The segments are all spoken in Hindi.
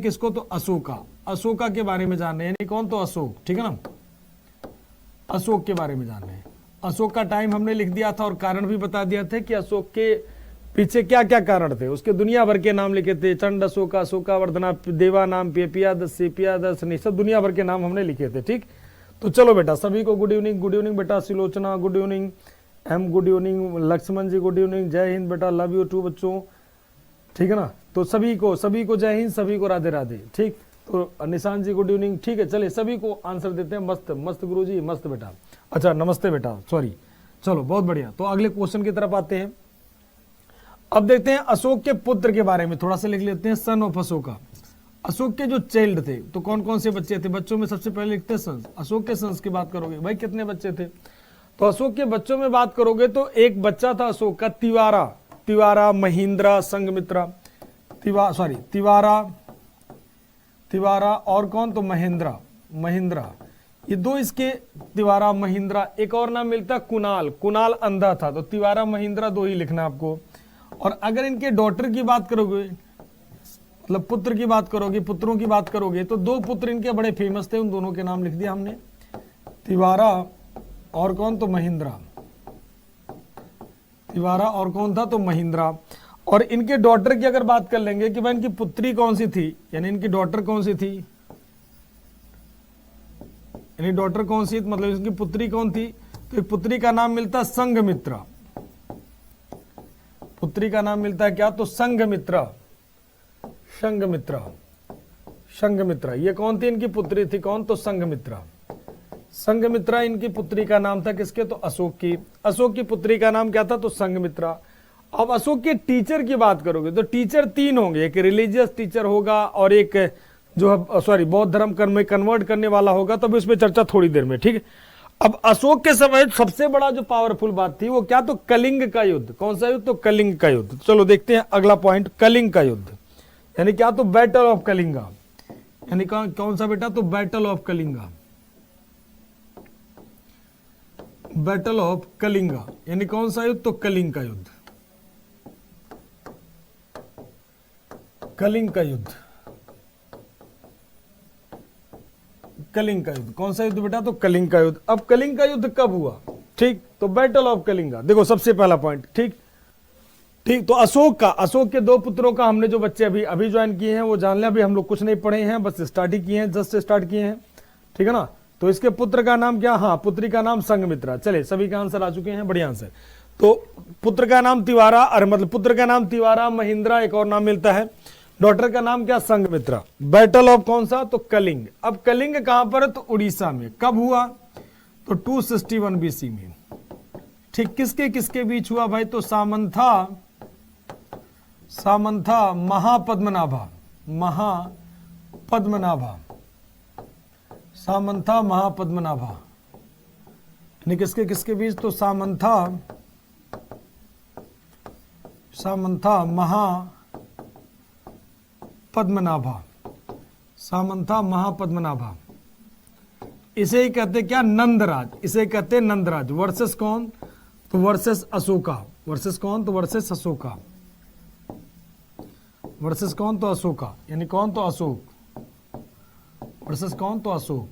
किसको, तो अशोका, अशोका के बारे में जान रहे हैं, यानी कौन, तो अशोक, ठीक है ना, अशोक के बारे में जान रहे हैं। अशोक का टाइम हमने लिख दिया था और कारण भी बता दिया था कि अशोक के पीछे क्या क्या कारण थे, उसके दुनिया भर के नाम लिखे थे, चंड अशोका, अशोकावर्धना, देवा नाम, पेपियादस, सेपियादस, सब दुनिया भर के नाम हमने लिखे थे, ठीक। तो चलो बेटा सभी को गुड इवनिंग, गुड इवनिंग बेटा Silochana, good evening ma'am, good evening Laxman ji, good evening, Jai Hind बेटा, लव यू टू बच्चों, ठीक है ना। तो सभी को जय हिंद, सभी को राधे राधे, ठीक। तो निशांत जी गुड इवनिंग, ठीक है, चलिए सभी को आंसर देते हैं। मस्त मस्त गुरुजी, मस्त बेटा, अच्छा नमस्ते बेटा, सॉरी, चलो बहुत बढ़िया। तो अगले क्वेश्चन की तरफ आते हैं। अब देखते हैं अशोक के पुत्र के बारे में थोड़ा सा लिख लेते हैं, सन ऑफ अशोका। अशोक के जो चाइल्ड थे तो कौन कौन से बच्चे थे, बच्चों में सबसे पहले लिखते हैं सन्स। अशोक के सन्स की बात करोगे भाई कितने बच्चे थे, तो अशोक के बच्चों में बात करोगे तो एक बच्चा था अशोक का तिवारा, तिवारा, महेंद्रा, संघमित्रा, तिवारा और कौन, तो महेंद्रा, महेंद्रा, ये दो इसके, तिवारा महेंद्रा। एक और नाम मिलता कुणाल, कुणाल अंधा था, तो तिवारा महेंद्रा दो ही लिखना आपको। और अगर इनके डॉटर की बात करोगे, मतलब पुत्र की बात करोगे, पुत्रों की बात करोगे, तो दो पुत्र इनके बड़े फेमस थे, उन दोनों के नाम लिख दिया हमने, तिवारा और कौन, तो महेंद्रा, तिवारा और कौन था, तो महेंद्रा। और इनके डॉटर की अगर बात कर लेंगे कि भाई इनकी पुत्री कौन सी थी, यानी इनकी डॉटर कौन सी थी, यानी डॉटर कौन सी, मतलब इनकी पुत्री कौन थी, तो एक पुत्री का नाम मिलता है संघमित्रा, पुत्री का नाम मिलता है क्या, तो संघमित्रा, संघमित्रा, संघमित्रा। ये कौन थी, इनकी पुत्री थी कौन, तो संघमित्रा, संघमित्रा इनकी पुत्री का नाम था, किसके, तो अशोक की। अशोक की पुत्री का नाम क्या था, तो संघमित्रा। अब अशोक के टीचर की बात करोगे तो टीचर तीन होंगे, एक रिलीजियस टीचर होगा और एक जो सॉरी बौद्ध धर्म में कन्वर्ट करने वाला होगा, तब इस पे चर्चा थोड़ी देर में, ठीक है। अब अशोक के समय सबसे बड़ा जो पावरफुल बात थी वो क्या, तो कलिंग का युद्ध। कौन सा युद्ध, तो कलिंग का युद्ध। चलो देखते हैं अगला पॉइंट, कलिंग का युद्ध, यानी क्या, तो बैटल ऑफ कलिंगा, यानी कौन सा बेटा, तो battle of Kalinga, battle of Kalinga, यानी कौन सा युद्ध, तो कलिंग का युद्ध, कलिंग का युद्ध, कलिंग का युद्ध। कौन सा युद्ध बेटा, तो कलिंग का युद्ध। अब कलिंग का युद्ध कब हुआ, ठीक, तो बैटल ऑफ कलिंगा। देखो सबसे पहला पॉइंट, ठीक ठीक। तो अशोक के दो पुत्रों का हमने जो बच्चे अभी ज्वाइन किए हैं वो जान लें, अभी हम लोग कुछ नहीं पढ़े हैं, बस स्टार्ट ही किए हैं, जस्ट स्टार्ट किए हैं, ठीक है ना। तो इसके पुत्र का नाम क्या, हाँ पुत्री का नाम संघमित्रा। चले सभी का आंसर आ चुके हैं, बढ़िया आंसर। तो पुत्र का नाम तिवारा, अरे मतलब पुत्र का नाम तिवारा, महेंद्रा, एक और नाम मिलता है, डॉटर का नाम क्या, संघमित्रा। बैटल ऑफ कौन सा, तो कलिंग। अब कलिंग कहां पर है, तो उड़ीसा में। कब हुआ, तो 261 बीसी में, ठीक। किसके किसके बीच हुआ भाई, तो सामंथा महापद्मनाभा, महापद्मनाभा, सामंथा महापद्मनाभा, यानी किसके किसके बीच, तो सामंथा महापद्मनाभा, सामंथा महापद्मनाभा। इसे ही कहते क्या, नंदराज, इसे कहते नंदराज। वर्सेस कौन, तो वर्सेस अशोका, वर्सेस कौन, तो वर्सेस अशोका, वर्सेस कौन, तो अशोका, यानी कौन, तो अशोक, वर्सेस कौन, तो अशोक,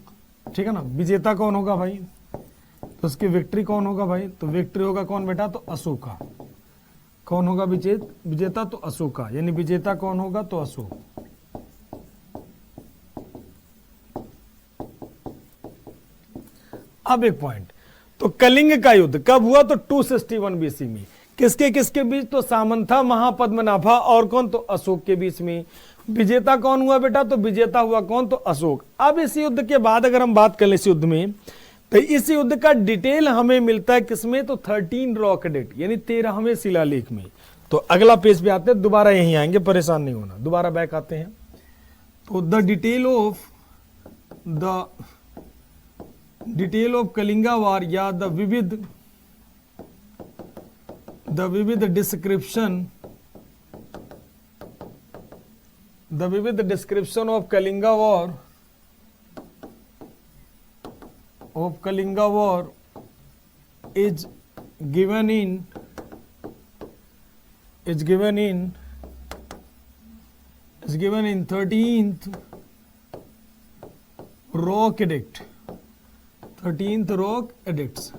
ठीक है ना। विजेता कौन होगा भाई, तो उसकी विक्ट्री कौन होगा भाई, तो विक्ट्री होगा कौन बेटा, तो अशोका। कौन होगा विजेता, तो अशोका, यानी विजेता कौन होगा, तो अशोक। अब एक पॉइंट, तो कलिंग का युद्ध कब हुआ, तो 261 बीसी में। किसके किसके बीच, तो सामंथा महापद्मनाभा और कौन, तो अशोक के बीच में। विजेता कौन हुआ बेटा, तो विजेता हुआ कौन, तो अशोक। अब इस युद्ध के बाद अगर हम बात करें इस युद्ध में, तो इस युद्ध का डिटेल हमें मिलता है किसमें, तो 13 रॉक डेट, यानी 13वें शिलालेख में। तो अगला पेज पे आते हैं, दोबारा यहीं आएंगे, परेशान नहीं होना, दोबारा बैक आते हैं। तो द डिटेल ऑफ कलिंगा वार, या द विविध description of Kalinga war is given in is given in 13th rock edict, 13th rock addicts,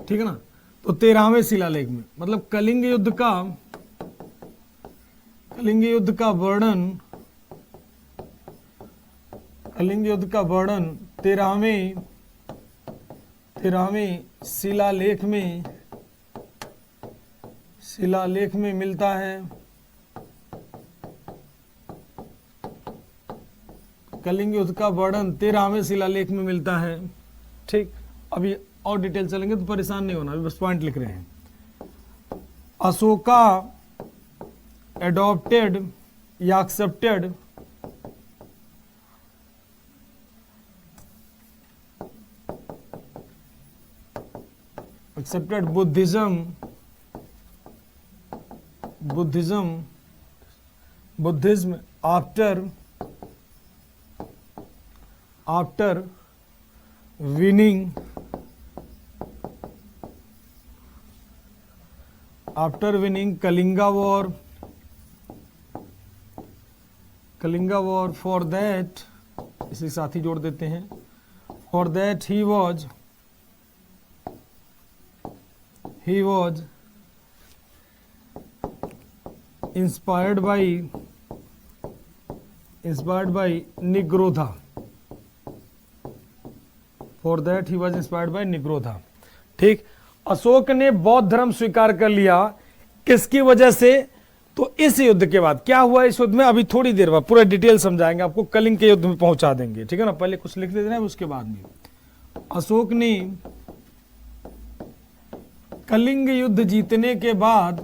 ठीक है ना। तो 13वें शिलालेख में, मतलब कलिंग युद्ध का वर्णन, कलिंग युद्ध का वर्णन 13वें शिलालेख में मिलता है। कलिंग युद्ध का वर्णन 13वें शिलालेख में मिलता है। ठीक, अभी और डिटेल चलेंगे तो परेशान नहीं होना, अभी बस पॉइंट लिख रहे हैं। अशोका एडॉप्टेड या accepted Buddhism after winning Kalinga war, for that, इसे साथ ही जोड़ देते हैं, for that he was inspired by Nigroda. For that he was inspired by Nigroda. ठीक, अशोक ने बौद्ध धर्म स्वीकार कर लिया, किसकी वजह से? तो इस युद्ध के बाद क्या हुआ इस युद्ध में, अभी थोड़ी देर बाद पूरा डिटेल समझाएंगे आपको, कलिंग के युद्ध में पहुंचा देंगे, ठीक है ना। पहले कुछ लिख देते हैं, उसके बाद में अशोक ने कलिंग युद्ध जीतने के बाद,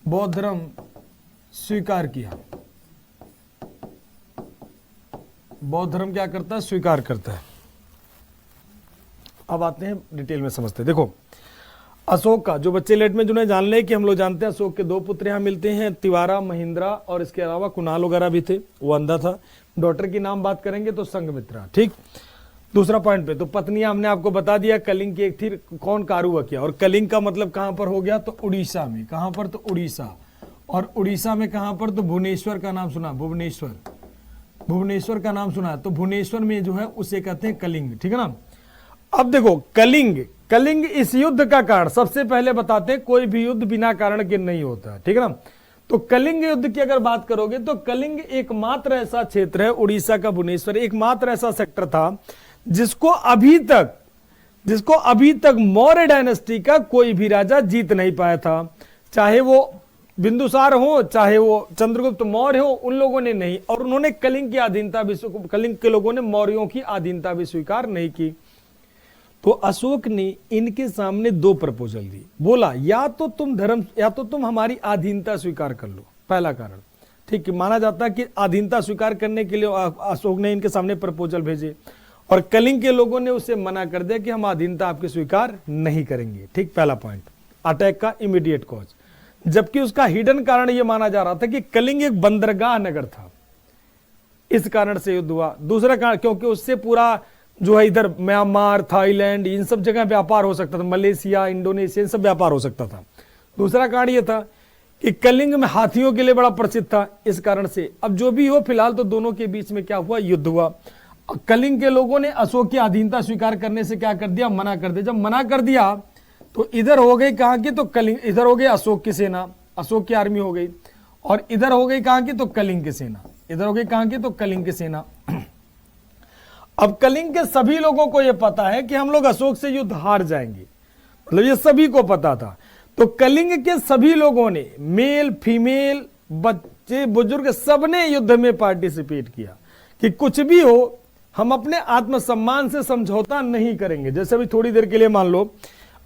बौद्ध धर्म स्वीकार किया। बौद्ध धर्म क्या करता है? स्वीकार करता है। अब आते हैं डिटेल में समझते हैं। देखो, अशोक का, जो बच्चे लेट में जुड़े जान ले कि हम लोग जानते हैं अशोक के दो पुत्र यहाँ मिलते हैं, तिवारा, महिंद्रा, और इसके अलावा कुणाल वगैरह भी थे, वो अंधा था। डॉटर की नाम बात करेंगे तो संघमित्रा। ठीक, दूसरा पॉइंट पे तो पत्नियां हमने आपको बता दिया, कलिंग की एक थी, कौन? कारुवकिया। और कलिंग का मतलब कहां पर हो गया? तो उड़ीसा में। कहां पर? तो उड़ीसा। और उड़ीसा में कहां पर? तो भुवनेश्वर का नाम सुना, भुवनेश्वर का नाम सुना। तो भुवनेश्वर में जो है उसे कहते हैं कलिंग, ठीक है ना। अब देखो, कलिंग इस युद्ध का कारण सबसे पहले बताते हैं, कोई भी युद्ध बिना कारण के नहीं होता, ठीक है ना। तो कलिंग युद्ध की अगर बात करोगे तो कलिंग एकमात्र ऐसा क्षेत्र है, उड़ीसा का भुवनेश्वर एकमात्र ऐसा सेक्टर था जिसको अभी तक मौर्य डायनेस्टी का कोई भी राजा जीत नहीं पाया था, चाहे वो बिंदुसार हो, चाहे वो चंद्रगुप्त मौर्य हो, उन लोगों ने नहीं। और उन्होंने कलिंग की अधीनता भी, कलिंग के लोगों ने मौर्यों की अधीनता भी स्वीकार नहीं की। तो अशोक ने इनके सामने दो प्रपोजल दी, बोला या तो तुम हमारी अधीनता स्वीकार कर लो, पहला कारण। ठीक, माना जाता है कि अधीनता स्वीकार करने के लिए अशोक ने इनके सामने प्रपोजल भेजे, और कलिंग के लोगों ने उसे मना कर दिया कि हम अधीनता आपकी स्वीकार नहीं करेंगे। ठीक, पहला पॉइंट, अटैक का इमीडिएट कॉज। जबकि उसका हिडन कारण यह माना जा रहा था कि कलिंग एक बंदरगाह नगर था, इस कारण से युद्ध हुआ। दूसरा कारण, क्योंकि उससे पूरा जो है इधर म्यांमार, थाईलैंड, इन सब जगह व्यापार हो सकता था, मलेशिया, इंडोनेशिया, इन सब व्यापार हो सकता था। दूसरा कारण यह था कि कलिंग में हाथियों के लिए बड़ा प्रसिद्ध था, इस कारण से। अब जो भी हो, फिलहाल तो दोनों के बीच में क्या हुआ? युद्ध हुआ। कलिंग के लोगों ने अशोक की अधीनता स्वीकार करने से क्या कर दिया? मना कर दिया। जब मना कर दिया तो इधर हो गई कहां की? तो कलिंग, इधर हो गई अशोक की सेना, अशोक की आर्मी हो गई, और इधर हो गई कहां की? तो कलिंग की सेना। इधर हो गई कहां की? तो कलिंग की सेना। अब कलिंग के सभी लोगों को यह पता है कि हम लोग अशोक से युद्ध हार जाएंगे, मतलब ये सभी को पता था। तो कलिंग के सभी लोगों ने, मेल फीमेल, बच्चे बुजुर्ग, सबने युद्ध में पार्टिसिपेट किया कि कुछ भी हो हम अपने आत्मसम्मान से समझौता नहीं करेंगे। जैसे अभी थोड़ी देर के लिए मान लो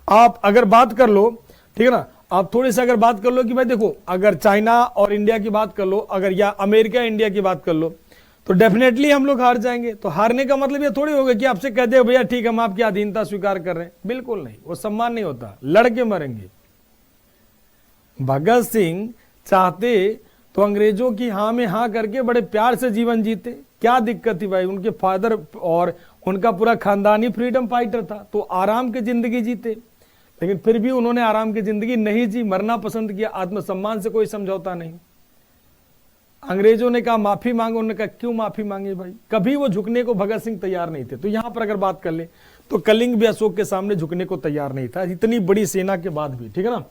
आप अगर बात कर लो, ठीक है ना, आप थोड़ी सी अगर बात कर लो कि भाई देखो, अगर चाइना और इंडिया की बात कर लो, अगर या अमेरिका इंडिया की बात कर लो, तो डेफिनेटली हम लोग हार जाएंगे। तो हारने का मतलब ये थोड़ी होगा कि आपसे कह दे भैया ठीक, हम आपकी अधीनता स्वीकार कर रहे हैं। बिल्कुल नहीं, वो सम्मान नहीं होता, लड़के मरेंगे। भगत सिंह चाहते तो अंग्रेजों की हाँ में हाँ करके बड़े प्यार से जीवन जीते। क्या दिक्कत थी भाई, उनके फादर और उनका पूरा खानदान ही फ्रीडम फाइटर था, तो आराम की जिंदगी जीते। लेकिन फिर भी उन्होंने आराम की जिंदगी नहीं जी, मरना पसंद किया। आत्मसम्मान से कोई समझौता नहीं। अंग्रेजों ने कहा माफी मांगो, उन्होंने कहा क्यों माफी मांगे भाई, कभी वो झुकने को भगत सिंह तैयार नहीं थे। तो यहां पर अगर बात कर ले तो कलिंग भी अशोक के सामने झुकने को तैयार नहीं था, इतनी बड़ी सेना के बाद भी, ठीक है ना।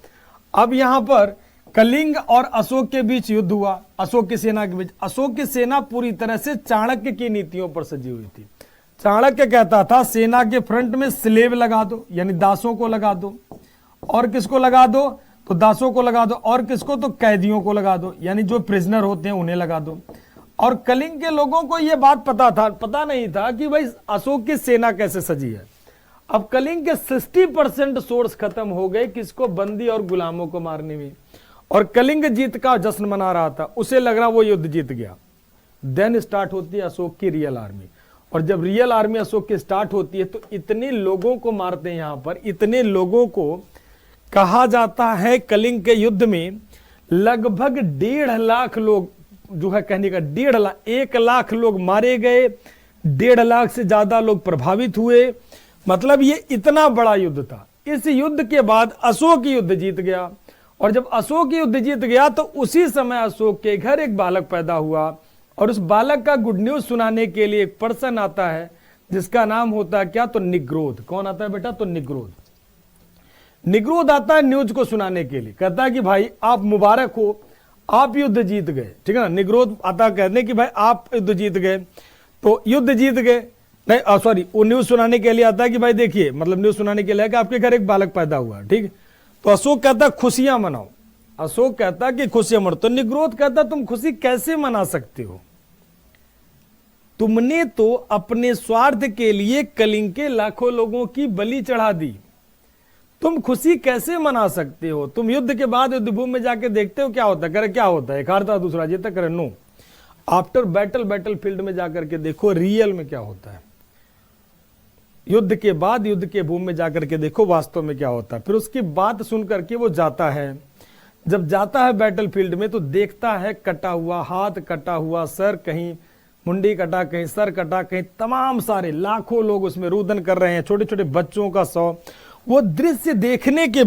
अब यहां पर कलिंग और अशोक के बीच युद्ध हुआ, अशोक की सेना के बीच। अशोक की सेना पूरी तरह से चाणक्य की नीतियों पर सजी हुई थी। चाणक्य कहता था सेना के फ्रंट में स्लेव लगा दो, यानी दासों को लगा दो, और किसको लगा दो, तो दासों को लगा दो, और किसको, तो कैदियों को लगा दो, यानी जो प्रिजनर होते हैं उन्हें लगा दो। और कलिंग के लोगों को यह बात पता नहीं था कि भाई अशोक की सेना कैसे सजी है। अब कलिंग के 60% सोर्स खत्म हो गए, किसको, बंदी और गुलामों को मारने में। और कलिंग जीत का जश्न मना रहा था, उसे लग रहा वो युद्ध जीत गया। देन स्टार्ट होती है अशोक की रियल आर्मी। और जब रियल आर्मी अशोक की स्टार्ट होती है तो इतने लोगों को मारते हैं, यहां पर इतने लोगों को कहा जाता है कलिंग के युद्ध में लगभग 1.5 लाख लोग, जो है कहने का 1.5 लाख, 1 लाख लोग मारे गए, 1.5 लाख से ज्यादा लोग प्रभावित हुए। मतलब ये इतना बड़ा युद्ध था। इस युद्ध के बाद अशोक युद्ध जीत गया। और जब अशोक युद्ध जीत गया तो उसी समय अशोक के घर एक बालक पैदा हुआ, और उस बालक का गुड न्यूज सुनाने के लिए एक पर्सन आता है जिसका नाम होता है क्या, तो निग्रोध। कौन आता है बेटा, तो निग्रोध। निग्रोध आता है न्यूज को सुनाने के लिए, कहता है कि भाई आप मुबारक हो, आप युद्ध जीत गए, ठीक है ना। निग्रोध आता कहने कि भाई आप युद्ध जीत गए, तो युद्ध जीत गए, नहीं सॉरी, वो न्यूज सुनाने के लिए आता है कि भाई देखिए, मतलब न्यूज सुनाने के लिए कि आपके घर एक बालक पैदा हुआ, ठीक। तो अशोक कहता खुशियां मनाओ, अशोक कहता कि खुशियां मनाओ। तो निग्रोध कहता तुम खुशी कैसे मना सकते हो, तुमने तो अपने स्वार्थ के लिए कलिंग के लाखों लोगों की बलि चढ़ा दी, तुम खुशी कैसे मना सकते हो। तुम युद्ध के बाद युद्धभूमि में जाके देखते हो क्या होता है, करे क्या होता है, एक हारता दूसरा जीता, करे नो। आफ्टर बैटल फील्ड में जाकर के देखो रियल में क्या होता है, युद्ध के बाद युद्ध के भूमि में जाकर के देखो वास्तव में क्या होता है। फिर उसकी बात सुन करके वो जाता है, जब जाता है बैटल फील्ड में तो देखता है कटा हुआ हाथ, कटा हुआ सर, कहीं मुंडी कटा, कहीं सर कटा, कहीं तमाम सारे लाखों लोग उसमें रुदन कर रहे हैं, छोटे छोटे बच्चों का शव। वो दृश्य देखने के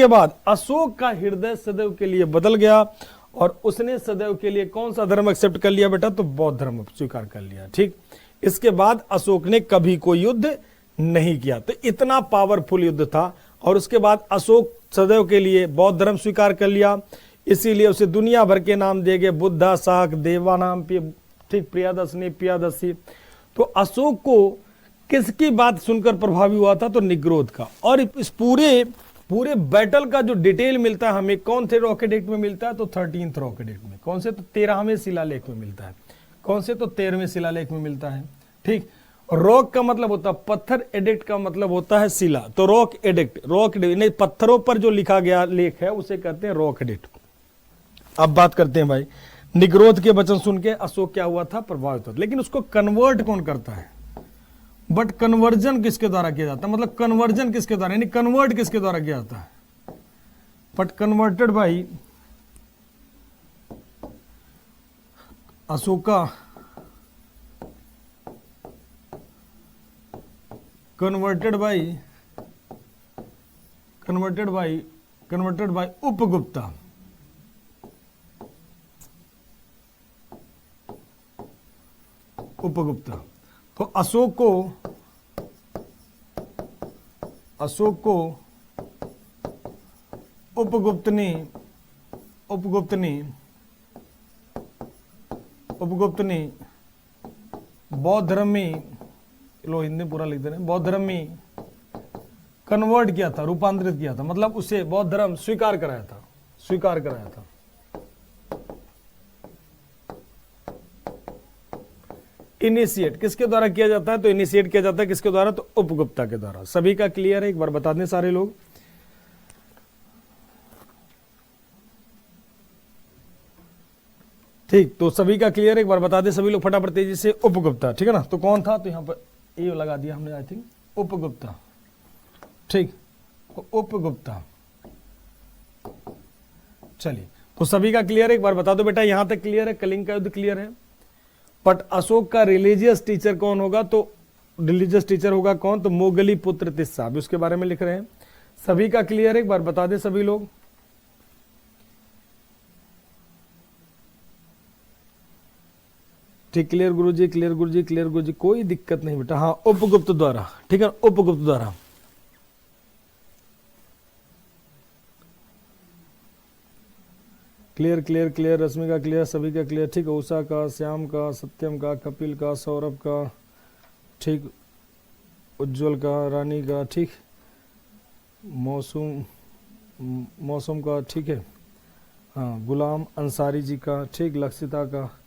बाद अशोक का हृदय सदैव के लिए बदल गया, और उसने सदैव के लिए कौन सा धर्म एक्सेप्ट कर लिया बेटा, तो बौद्ध धर्म स्वीकार कर लिया, ठीक। इसके बाद अशोक ने कभी कोई युद्ध नहीं किया। तो इतना पावरफुल युद्ध था। और उसके बाद अशोक सदैव के लिए बौद्ध धर्म स्वीकार कर लिया, इसीलिए उसे दुनिया भर के नाम दिए गए, बुद्धा, शाक, देवा नाम पे, ठीक, प्रियादर्शनी, प्रियादर्शी। तो अशोक को किसकी बात सुनकर प्रभावी हुआ था, तो निग्रोध का। और इस पूरे बैटल का जो डिटेल मिलता है हमें कौन से रॉकेट एक्ट में मिलता है, तो 13th रॉकेट एक्ट में। कौन से, तो 13वें शिलालेख में मिलता है। कौन से, तो 13वें शिलालेख में मिलता है, ठीक। रॉक का मतलब होता है पत्थर, एडिक्ट का मतलब होता है शिला। तो रॉक एडिक्ट, नहीं, पत्थरों पर जो लिखा गया लेख है उसे कहते हैं रॉक एडिक्ट। अब बात करते हैं भाई, निग्रोध के वचन सुन के अशोक क्या हुआ था, प्रभावित हुआ। लेकिन उसको कन्वर्ट कौन करता है, बट कन्वर्जन किसके द्वारा किया जाता है, मतलब कन्वर्जन किसके द्वारा, यानी कन्वर्ट किसके द्वारा किया जाता है, but converted by Ashoka, converted by Upagupta. तो अशोक को उपगुप्त ने बौद्ध धर्म में, लो हिंदी पूरा लिख दे रहे, बौद्ध धर्म में कन्वर्ट किया था, रूपांतरित किया था, मतलब उसे बौद्ध धर्म स्वीकार कराया था। इनिशिएट किसके द्वारा किया जाता है, तो इनिशिएट किया जाता है किसके द्वारा, तो उपगुप्ता के द्वारा। सभी का क्लियर है, एक बार बता दें सारे लोग। ठीक, तो सभी का क्लियर, एक बार बता दें सभी लोग फटाफट तेजी से। उपगुप्ता, ठीक है ना। तो कौन था, तो यहां पर ये लगा दिया हमने, आई थिंक उपगुप्ता, ठीक, उपगुप्ता। चलिए, तो सभी का क्लियर है, एक बार बता दो बेटा, यहां तक क्लियर है, कलिंग का युद्ध क्लियर है। बट अशोक का रिलीजियस टीचर कौन होगा, तो रिलीजियस टीचर होगा कौन, तो मोगली पुत्र तिस्सा, अभी उसके बारे में लिख रहे हैं। सभी का क्लियर है, एक बार बता दें सभी लोग। ठीक, क्लियर गुरुजी, क्लियर गुरुजी, क्लियर गुरुजी, कोई दिक्कत नहीं बेटा। हाँ, उपगुप्त द्वारा, ठीक है, उपगुप्त द्वारा। क्लियर क्लियर क्लियर, रश्मि का क्लियर, सभी का क्लियर, ठीक है, उषा का, श्याम का, सत्यम का, कपिल का, सौरभ का, ठीक, उज्जवल का, रानी का, ठीक, मौसम का, ठीक है, हाँ, गुलाम अंसारी जी का, ठीक, लक्षिता का,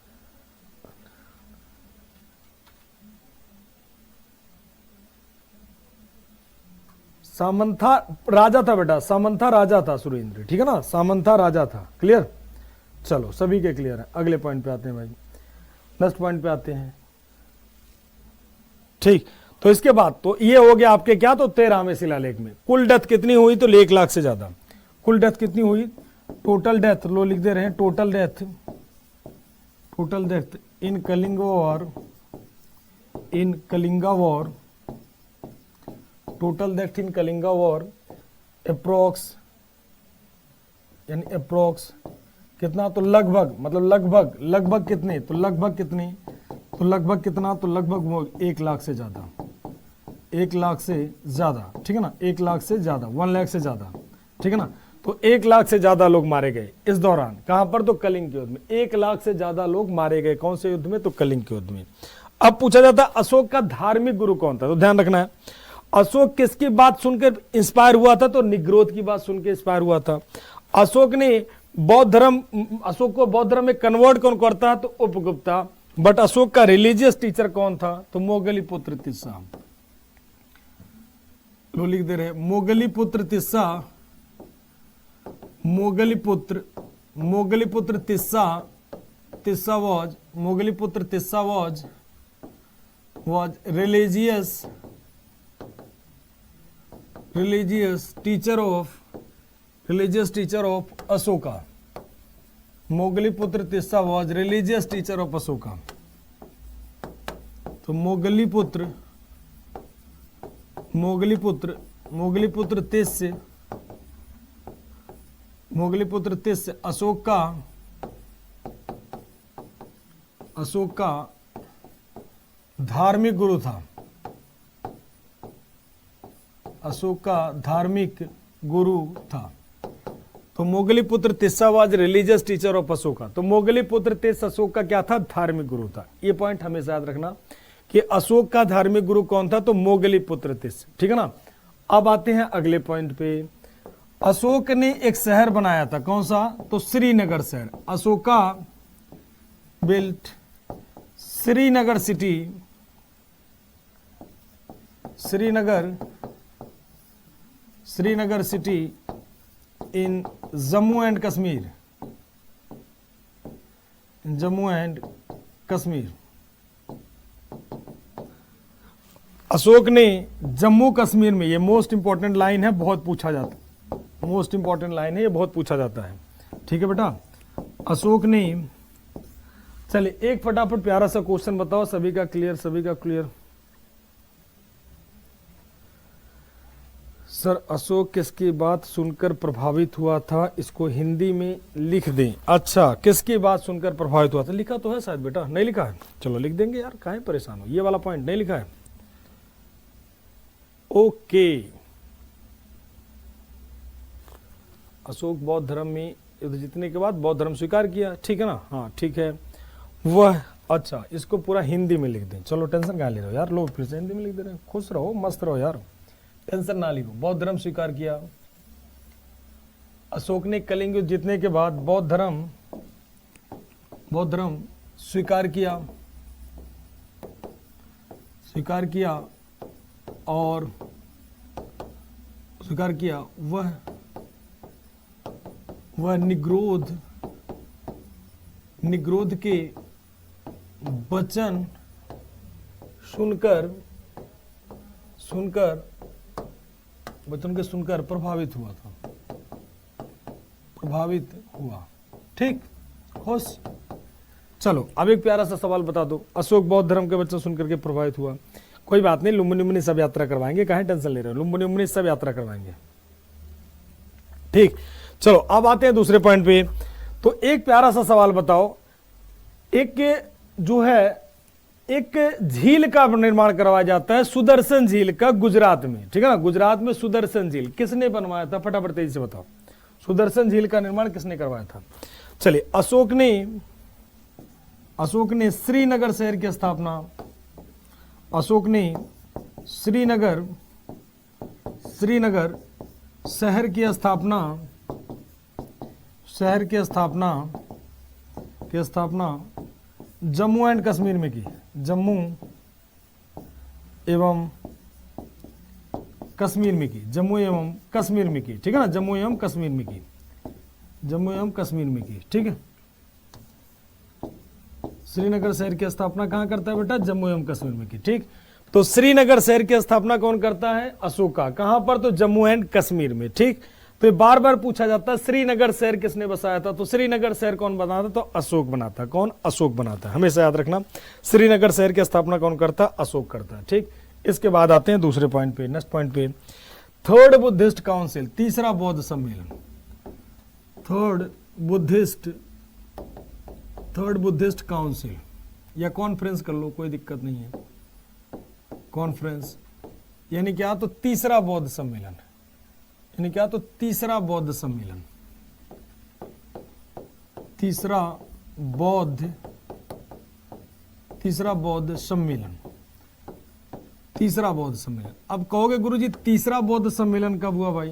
सामंथा राजा था बेटा, सामंथा राजा था सुरेंद्र, ठीक है ना, सामंथा राजा था। क्लियर, चलो सभी के क्लियर है। अगले पॉइंट पे आते हैं भाई, नेक्स्ट पॉइंट पे आते हैं। ठीक, तो इसके बाद तो ये हो गया आपके क्या, तो 13वें शिलालेख में कुल डेथ कितनी हुई, तो 1 लाख से ज्यादा। कुल डेथ कितनी हुई, टोटल डेथ लो लिख दे रहे हैं, total death in Kalinga war, in Kalinga war, total death in Kalinga war approx, यानी अप्रोक्स कितना, तो लगभग, मतलब लगभग कितने, तो लगभग कितनी, तो लगभग कितना, तो लगभग 1 लाख से ज्यादा, 1 लाख से ज्यादा, ठीक है ना, 1 लाख से ज्यादा, 1 लाख से ज्यादा, ठीक है ना। तो 1 लाख से ज्यादा लोग मारे गए इस दौरान, कहां पर, तो कलिंग के युद्ध में 1 लाख से ज्यादा लोग मारे गए। कौन से युद्ध में, तो कलिंग के युद्ध में। अब पूछा जाता है अशोक का धार्मिक गुरु कौन था, तो ध्यान रखना है, अशोक किसकी बात सुनकर इंस्पायर हुआ था, तो निग्रोध की बात सुनकर इंस्पायर हुआ था। अशोक ने बौद्ध धर्म, अशोक को बौद्ध धर्म में कन्वर्ट कौन करता, तो उपगुप्ता। बट अशोक का रिलीजियस टीचर कौन था, तो मोगली पुत्र तिस्सा। लो लिख दे रहे, Mowgli Putra Tissa, Mowgli Putra Tissa was, Moggali Putra Tissa was religious teacher of Ashoka. Moggali Putra Tissa was religious teacher of Ashoka. तो मोगली पुत्र तिस्स अशोक का धार्मिक गुरु था, अशोक का धार्मिक गुरु था। तो Moggali Putra Tissa was religious teacher of Ashoka. तो मोगली पुत्र तिस्स अशोक का क्या था, धार्मिक गुरु था। ये पॉइंट हमेशा याद रखना कि अशोक का धार्मिक गुरु कौन था, तो मोगली पुत्र तिस्स, ठीक है ना। अब आते हैं अगले पॉइंट पे। अशोक ने एक शहर बनाया था, कौन सा, तो श्रीनगर शहर। Ashoka built Srinagar city, Srinagar city in Jammu and Kashmir. Ashok ने जम्मू कश्मीर में, ये मोस्ट इंपॉर्टेंट लाइन है, बहुत पूछा जाता है, मोस्ट इंपॉर्टेंट लाइन है, ये बहुत पूछा जाता है, ठीक है बेटा। अशोक ने, चलिए एक फटाफट प्यारा सा क्वेश्चन बताओ, सभी का क्लियर। सर अशोक किसकी बात सुनकर प्रभावित हुआ था, इसको हिंदी में लिख दें। अच्छा, किसकी बात सुनकर प्रभावित हुआ था, लिखा तो है शायद बेटा, नहीं लिखा है, चलो लिख देंगे यार, काहे परेशान हो, ये वाला पॉइंट नहीं लिखा है। ओके, अशोक बौद्ध धर्म में युद्ध जीतने के बाद बौद्ध धर्म स्वीकार किया, ठीक है ना, हाँ ठीक है वह। अच्छा, इसको पूरा हिंदी में लिख दें, चलो टेंशन कहाँ ले रहे हो यार, लोग फिर से हिंदी में लिख दे रहे हैं, खुश रहो मस्त रहो यार, टेंशन ना लिखो। बौद्ध धर्म स्वीकार किया, अशोक ने कलिंग युद्ध जीतने के बाद बौद्ध धर्म स्वीकार किया और वह निग्रोध के वचन सुनकर प्रभावित हुआ। ठीक, खुश। चलो अब एक प्यारा सा सवाल बता दो। अशोक बौद्ध धर्म के वचन सुनकर के प्रभावित हुआ। कोई बात नहीं, लुम्बिनी उम्बिनी सब यात्रा करवाएंगे, काहे टेंशन ले रहे हो, लुम्बिनी उम्बिनी सब यात्रा करवाएंगे। ठीक, चलो अब आते हैं दूसरे पॉइंट पे। तो एक प्यारा सा सवाल बताओ, एक जो है एक झील का निर्माण करवाया जाता है, सुदर्शन झील का, गुजरात में, ठीक है ना, गुजरात में सुदर्शन झील किसने बनवाया था, फटाफट तेजी से बताओ। सुदर्शन झील का निर्माण किसने करवाया था? चलिए, अशोक ने श्रीनगर शहर की स्थापना, अशोक ने श्रीनगर शहर की स्थापना जम्मू एंड कश्मीर में की, जम्मू एवं कश्मीर में की, जम्मू एवं कश्मीर में की, ठीक है ना, जम्मू एवं कश्मीर में की, जम्मू एवं कश्मीर में की, ठीक है। श्रीनगर शहर की स्थापना कहां करता है बेटा? जम्मू एवं कश्मीर में की, ठीक। तो श्रीनगर शहर की स्थापना कौन करता है? अशोका। कहां पर? तो जम्मू एंड कश्मीर में, ठीक। तो ये बार बार पूछा जाता है श्रीनगर शहर किसने बसाया था, तो श्रीनगर शहर कौन बनाता? तो अशोक बनाता। कौन? अशोक बनाता है, हमेशा याद रखना। श्रीनगर शहर की स्थापना कौन करता? अशोक करता है, ठीक। इसके बाद आते हैं दूसरे पॉइंट पे, नेक्स्ट पॉइंट पे। थर्ड बुद्धिस्ट काउंसिल, तीसरा बौद्ध सम्मेलन, थर्ड बुद्धिस्ट काउंसिल या कॉन्फ्रेंस कर लो, कोई दिक्कत नहीं है। कॉन्फ्रेंस यानी क्या? तो तीसरा बौद्ध सम्मेलन, यानी क्या? तो तीसरा बौद्ध सम्मेलन, तीसरा बौद्ध सम्मेलन, तीसरा बौद्ध सम्मेलन। अब कहोगे गुरुजी तीसरा बौद्ध सम्मेलन कब हुआ भाई?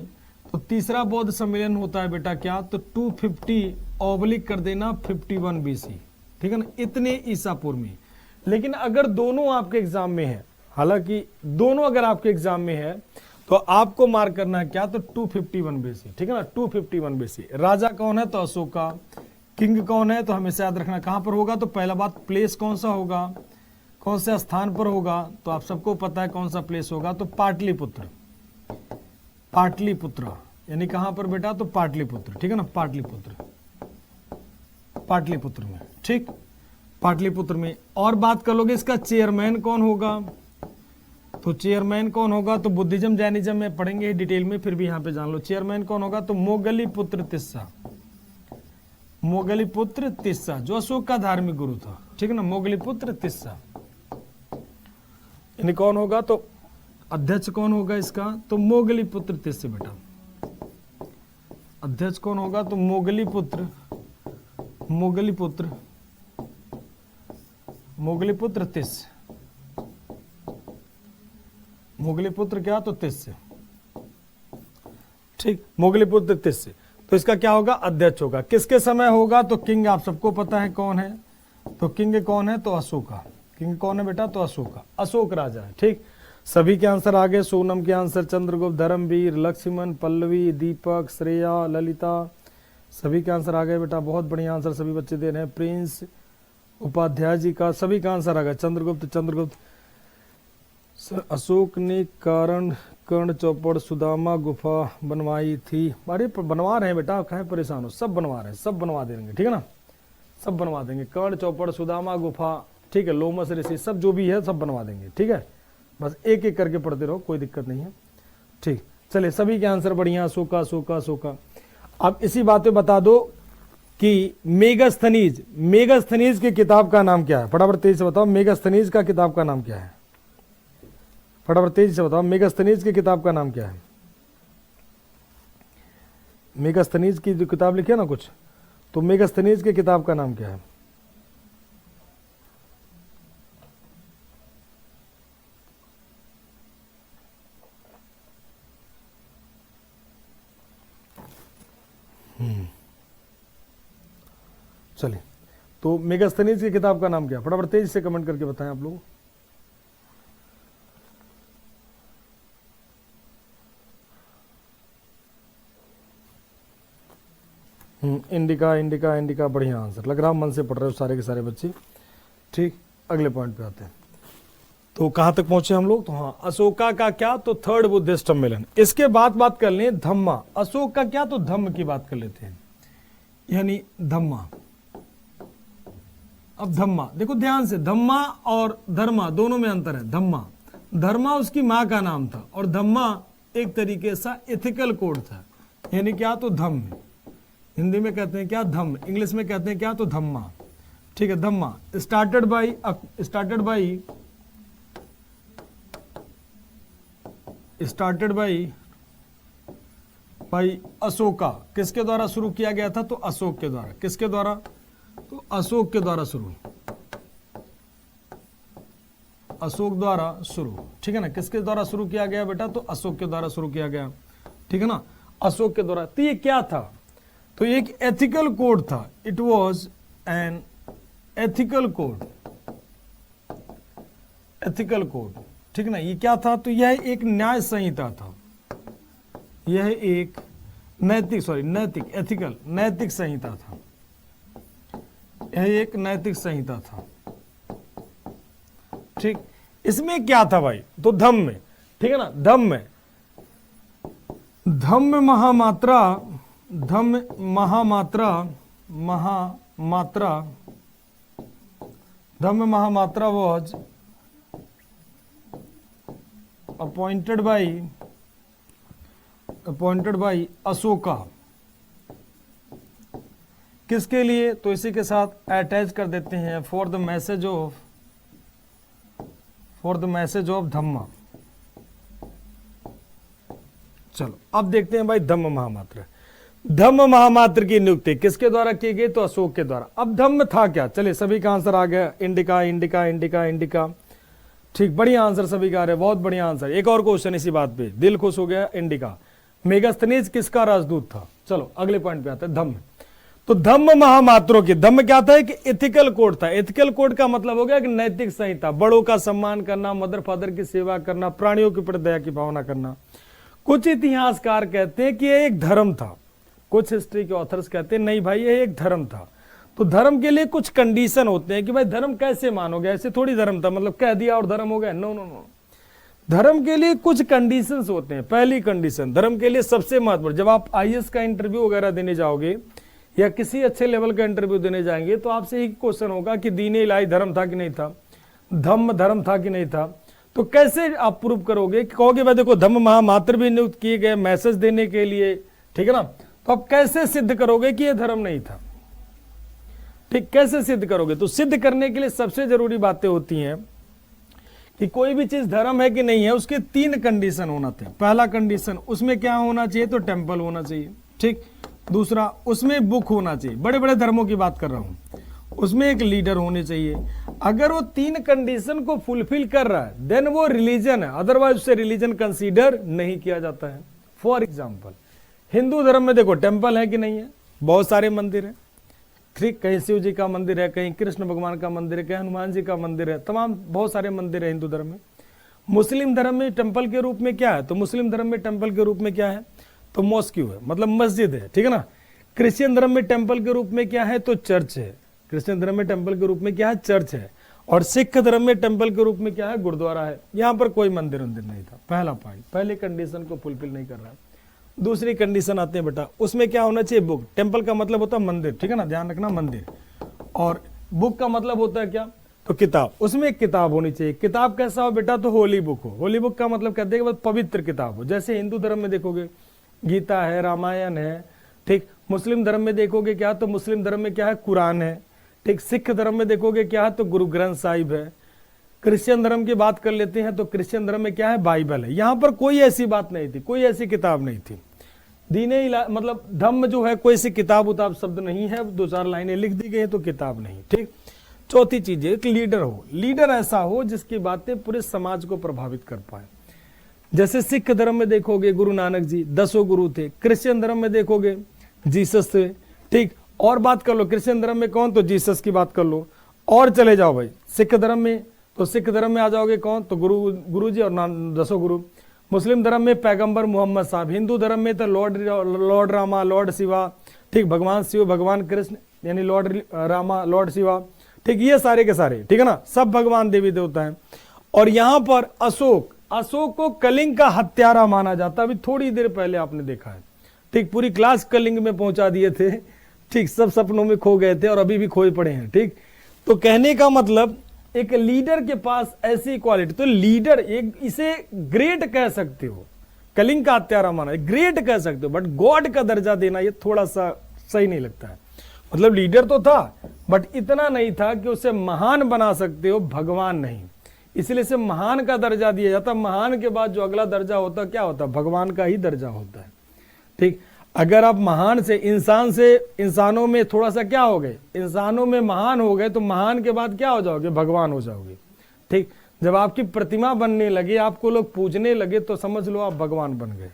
तो तीसरा बौद्ध सम्मेलन होता है बेटा क्या? तो 250 ऑब्लिक कर देना 51 BC, ठीक है ना, इतने ईसा पूर्व में। लेकिन अगर दोनों आपके एग्जाम में है, हालांकि दोनों अगर आपके एग्जाम में है तो आपको मार्क करना है क्या? तो 251 BC, ठीक है ना, 251 BC। राजा कौन है? तो अशोका। किंग कौन है? तो हमेशा याद रखना कहां पर होगा? तो पहला बात प्लेस कौन सा होगा, कौन से स्थान पर होगा? तो आप सबको पता है कौन सा प्लेस होगा, तो पाटलिपुत्र, पाटलिपुत्र यानी कहां पर बेटा? तो पाटलिपुत्र, ठीक है ना, पाटलिपुत्र में, ठीक, पाटलिपुत्र में। और बात कर लोगे इसका चेयरमैन कौन होगा? तो चेयरमैन कौन होगा? तो बुद्धिज्म जैनिज्म में पढ़ेंगे डिटेल में, फिर भी यहां पे जान लो चेयरमैन कौन होगा। तो मोगलीपुत्र तिस्सा, मोगलीपुत्र तिस्सा जो अशोक का धार्मिक गुरु था, ठीक है ना, मोगलीपुत्र तिस्सा। यानी कौन होगा? तो अध्यक्ष कौन होगा इसका? तो मोगलीपुत्र तिस्सा बेटा। अध्यक्ष कौन होगा? तो मोगलीपुत्र तिस्स, मोगलीपुत्र क्या? तो तिस्स, ठीक, मोगलीपुत्र तिस्स। तो इसका क्या होगा? अध्यक्ष होगा। किसके समय होगा? तो किंग आप सबको पता है कौन है, तो किंग कौन है? तो अशोका। किंग कौन है बेटा? तो अशोका, अशोक राजा है, ठीक। सभी के आंसर आ गए। सोनम के आंसर चंद्रगुप्त, धर्मवीर, लक्ष्मण, पल्लवी, दीपक, श्रेया, ललिता, सभी के आंसर आ गए बेटा। बहुत बढ़िया आंसर सभी बच्चे दे रहे हैं। प्रिंस उपाध्याय जी का, सभी का आंसर आ गया। चंद्रगुप्त सर, अशोक ने कर्ण चौपड़ सुदामा गुफा बनवाई थी। अरे बनवा रहे हैं बेटा, कहे परेशान हो, सब बनवा रहे हैं, सब बनवा देंगे, ठीक है ना, सब बनवा देंगे। कर्ण चौपड़ सुदामा गुफा, ठीक है, लोमस ऋषि, सब जो भी है सब बनवा देंगे, ठीक है। बस एक एक करके पढ़ते रहो, कोई दिक्कत नहीं है, ठीक। चलिए सभी के आंसर बढ़िया, अशोका। अब इसी बात पे बता दो कि मेगास्थनीज की किताब का नाम क्या है? फटाफट तेजी से बताओ, मेगास्थनीज का किताब का नाम क्या है? फटाफट तेजी से बताओ, मेगास्थनीज की किताब का नाम क्या है? मेगास्थनीज की जो किताब लिखी है ना कुछ, तो मेगास्थनीज की किताब का नाम क्या है? चलिए, तो मेगास्थनीज की किताब का नाम क्या? फटाफट तेजी से कमेंट करके बताएं आप लोग। इंडिका, बढ़िया आंसर लग रहा, मन से पढ़ रहे हो सारे के सारे बच्चे, ठीक। अगले पॉइंट पे आते हैं। तो कहां तक पहुंचे हम लोग? तो हाँ, अशोका का क्या? तो थर्ड बुद्धिस्ट सम्मेलन। इसके बाद बात कर लें धम्मा। अशोक का क्या? तो धम्म की बात कर लेते हैं। यानी धम्मा। अब धम्मा देखो ध्यान से, धम्मा और धर्मा दोनों में अंतर है। धम्मा, धर्मा उसकी मां का नाम था और धम्मा एक तरीके सा एथिकल कोड था, यानी क्या तो धम्म, हिंदी में कहते हैं क्या धम्म, इंग्लिश में कहते हैं क्या तो धम्मा। ठीक है, धम्मा स्टार्टेड बाई अशोका। किसके द्वारा शुरू किया गया था? तो अशोक के द्वारा। किसके द्वारा? तो अशोक के द्वारा शुरू, अशोक द्वारा शुरू। ठीक है ना, किसके द्वारा शुरू किया गया बेटा? तो अशोक के द्वारा शुरू किया गया। ठीक है ना, अशोक के द्वारा। तो ये क्या था? तो ये एक एथिकल कोड था। It was an ethical code, ethical code. ठीक है ना, ये क्या था? तो यह एक न्याय संहिता था, यह एक नैतिक संहिता था। यह एक नैतिक संहिता था। ठीक, इसमें क्या था भाई? तो धम्म, ठीक है ना, धम्म महामात्रा, धम्म महामात्रा वॉज अपॉइंटेड बाई अशोका। किसके लिए? तो इसी के साथ अटैच कर देते हैं, फॉर द मैसेज ऑफ धम्मा। चलो अब देखते हैं भाई धम्म महामात्र। धम्म महामात्र की नियुक्ति किसके द्वारा की गई? तो अशोक के द्वारा। अब धम्म था क्या? चलिए सभी का आंसर आ गया, इंडिका इंडिका इंडिका इंडिका। ठीक, बढ़िया आंसर सभी का आ रहा है, बहुत बढ़िया आंसर। एक और क्वेश्चन इसी बात पे, दिल खुश हो गया। इंडिका, मेगास्थनीज किसका राजदूत था? चलो अगले पॉइंट पे आते हैं, धम्म। तो धम्म महामात्रों की, धम्म क्या था? कि एथिकल कोड था। एथिकल कोड का मतलब हो गया कि नैतिक संहिता, बड़ों का सम्मान करना, मदर फादर की सेवा करना, प्राणियों के प्रति दया की भावना करना। कुछ इतिहासकार कहते हैं कि यह एक धर्म था, कुछ हिस्ट्री के ऑथर्स कहते हैं नहीं भाई यह एक धर्म था। तो धर्म के लिए कुछ कंडीशन होते हैं कि भाई धर्म कैसे मानोगे, ऐसे थोड़ी धर्म था मतलब कह दिया और धर्म हो गया। नो नो नो, धर्म के लिए कुछ कंडीशंस होते हैं। पहली कंडीशन धर्म के लिए सबसे महत्वपूर्ण, जब आप आईएएस का इंटरव्यू वगैरह देने जाओगे या किसी अच्छे लेवल का इंटरव्यू देने जाएंगे तो आपसे एक क्वेश्चन होगा कि दीन-ए इलाही धर्म था कि नहीं था, धम्म धर्म था कि नहीं था। तो कैसे आप प्रूव करोगे? कहोगे भाई देखो धम्म महामात्र भी नियुक्त किए गए मैसेज देने के लिए, ठीक है ना, तो आप कैसे सिद्ध करोगे कि यह धर्म नहीं था? ठीक, कैसे सिद्ध करोगे? तो सिद्ध करने के लिए सबसे जरूरी बातें होती हैं कि कोई भी चीज धर्म है कि नहीं है, उसके 3 कंडीशन होना चाहिए। पहला कंडीशन, उसमें क्या होना चाहिए? तो टेम्पल होना चाहिए। ठीक, दूसरा उसमें बुक होना चाहिए, बड़े बड़े धर्मों की बात कर रहा हूं, उसमें एक लीडर होने चाहिए। अगर वो 3 कंडीशन को फुलफिल कर रहा है देन वो रिलीजन है, अदरवाइज उसे रिलीजन कंसीडर नहीं किया जाता है। फॉर एग्जाम्पल हिंदू धर्म में देखो टेम्पल है कि नहीं है, बहुत सारे मंदिर है। ठीक, कहीं शिव जी का मंदिर है, कहीं कृष्ण भगवान का मंदिर है, कहीं हनुमान जी का मंदिर है, तमाम बहुत सारे मंदिर है हिंदू धर्म में। मुस्लिम धर्म में टेम्पल के रूप में क्या है? तो मुस्लिम धर्म में टेम्पल के रूप में क्या है? तो मॉस्क्यू है, मतलब मस्जिद है, ठीक है ना। क्रिश्चियन धर्म में टेम्पल के रूप में क्या है? तो चर्च है। क्रिश्चियन धर्म में टेम्पल के रूप में क्या है? चर्च है। और सिख धर्म में टेम्पल के रूप में क्या है? गुरुद्वारा है। यहां पर कोई मंदिर नहीं था। पहला पॉइंट, पहले कंडीशन को फुलफिल नहीं कर रहा है। दूसरी कंडीशन आते हैं बेटा, उसमें क्या होना चाहिए? बुक। टेम्पल का मतलब होता है मंदिर, ठीक है ना, ध्यान रखना मंदिर। और बुक का मतलब होता है क्या? तो किताब। उसमें एक किताब होनी चाहिए। किताब कैसा हो बेटा? तो होली बुक हो। होली बुक का मतलब कहते हैं कि पवित्र किताब हो। जैसे हिंदू धर्म में देखोगे गीता है, रामायण है, ठीक। मुस्लिम धर्म में देखोगे क्या? तो मुस्लिम धर्म में क्या है? कुरान है, ठीक। सिख धर्म में देखोगे क्या है? तो गुरु ग्रंथ साहिब है। क्रिश्चियन धर्म की बात कर लेते हैं तो क्रिश्चियन धर्म में क्या है? बाइबल है। यहां पर कोई ऐसी बात नहीं थी, कोई ऐसी किताब नहीं थी। दीन-ए मतलब धम्म जो है कोई सी किताब उताब शब्द नहीं है, 2-4 लाइनें लिख दी गई तो किताब नहीं, ठीक। चौथी चीज एक लीडर हो। लीडर ऐसा हो जिसकी बातें पूरे समाज को प्रभावित कर पाए। जैसे सिख धर्म में देखोगे गुरु नानक जी 10 गुरु थे। क्रिश्चियन धर्म में देखोगे जीसस थे, ठीक। और बात कर लो क्रिश्चियन धर्म में कौन? तो जीसस की बात कर लो। और चले जाओ भाई सिख धर्म में, तो सिख धर्म में आ जाओगे कौन? तो गुरु जी और 10 गुरु। मुस्लिम धर्म में पैगंबर मोहम्मद साहब। हिंदू धर्म में तो लॉर्ड रामा, लॉर्ड शिवा, ठीक। भगवान शिव, भगवान कृष्ण, यानी लॉर्ड रामा, लॉर्ड शिवा, ठीक। ये सारे के सारे, ठीक है ना, सब भगवान देवी देवता हैं। और यहां पर अशोक को कलिंग का हत्यारा माना जाता है। अभी थोड़ी देर पहले आपने देखा है, ठीक। पूरी क्लास कलिंग में पहुंचा दिए थे, ठीक, सब सपनों में खो गए थे और अभी भी खोए पड़े हैं। ठीक, तो कहने का मतलब एक लीडर के पास ऐसी क्वालिटी, तो लीडर एक इसे ग्रेट कह सकते हो, कलिंग का हत्यारा माना ग्रेट कह सकते हो, बट गॉड का दर्जा देना ये थोड़ा सा सही नहीं लगता है। मतलब लीडर तो था बट इतना नहीं था कि उसे महान बना सकते हो, भगवान नहीं, इसलिए इसे महान का दर्जा दिया जाता। महान के बाद जो अगला दर्जा होता क्या होता, भगवान का ही दर्जा होता है। ठीक, अगर आप महान से इंसानों में थोड़ा सा क्या हो गए, इंसानों में महान हो गए, तो महान के बाद क्या हो जाओगे, भगवान हो जाओगे। ठीक, जब आपकी प्रतिमा बनने लगी, आपको लोग पूजने लगे, तो समझ लो आप भगवान बन गए।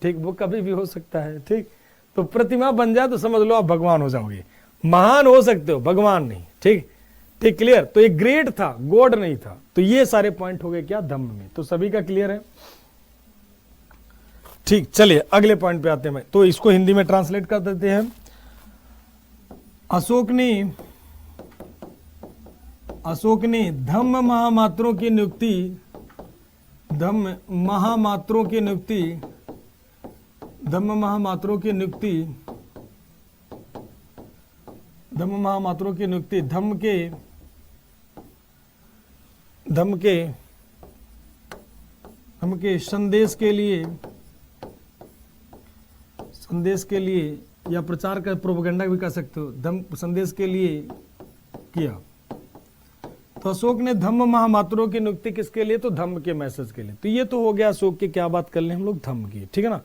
ठीक, वो कभी भी हो सकता है। ठीक, तो प्रतिमा बन जाए तो समझ लो आप भगवान हो जाओगे, महान हो सकते हो, भगवान नहीं। ठीक ठीक, क्लियर। तो ये ग्रेट था, गॉड नहीं था। तो ये सारे पॉइंट हो गए क्या, धम्म में। तो सभी का क्लियर है। ठीक, चलिए अगले पॉइंट पे आते हैं। तो इसको हिंदी में ट्रांसलेट कर देते हैं। अशोक ने धम्म महामात्रों की नियुक्ति, धम्म महामात्रों की नियुक्ति, धम्म महामात्रों की नियुक्ति, धम्म महामात्रों की नियुक्ति धम्म के संदेश के लिए या प्रचार का प्रोपेगेंडा भी कर सकते हो, धम्म संदेश के लिए किया। तो अशोक ने धम्म महामात्रों की नियुक्ति किसके लिए, तो धम्म के मैसेज के लिए। तो ये तो हो गया अशोक की, क्या बात कर लें हम लोग, धम्म की। ठीक है ना,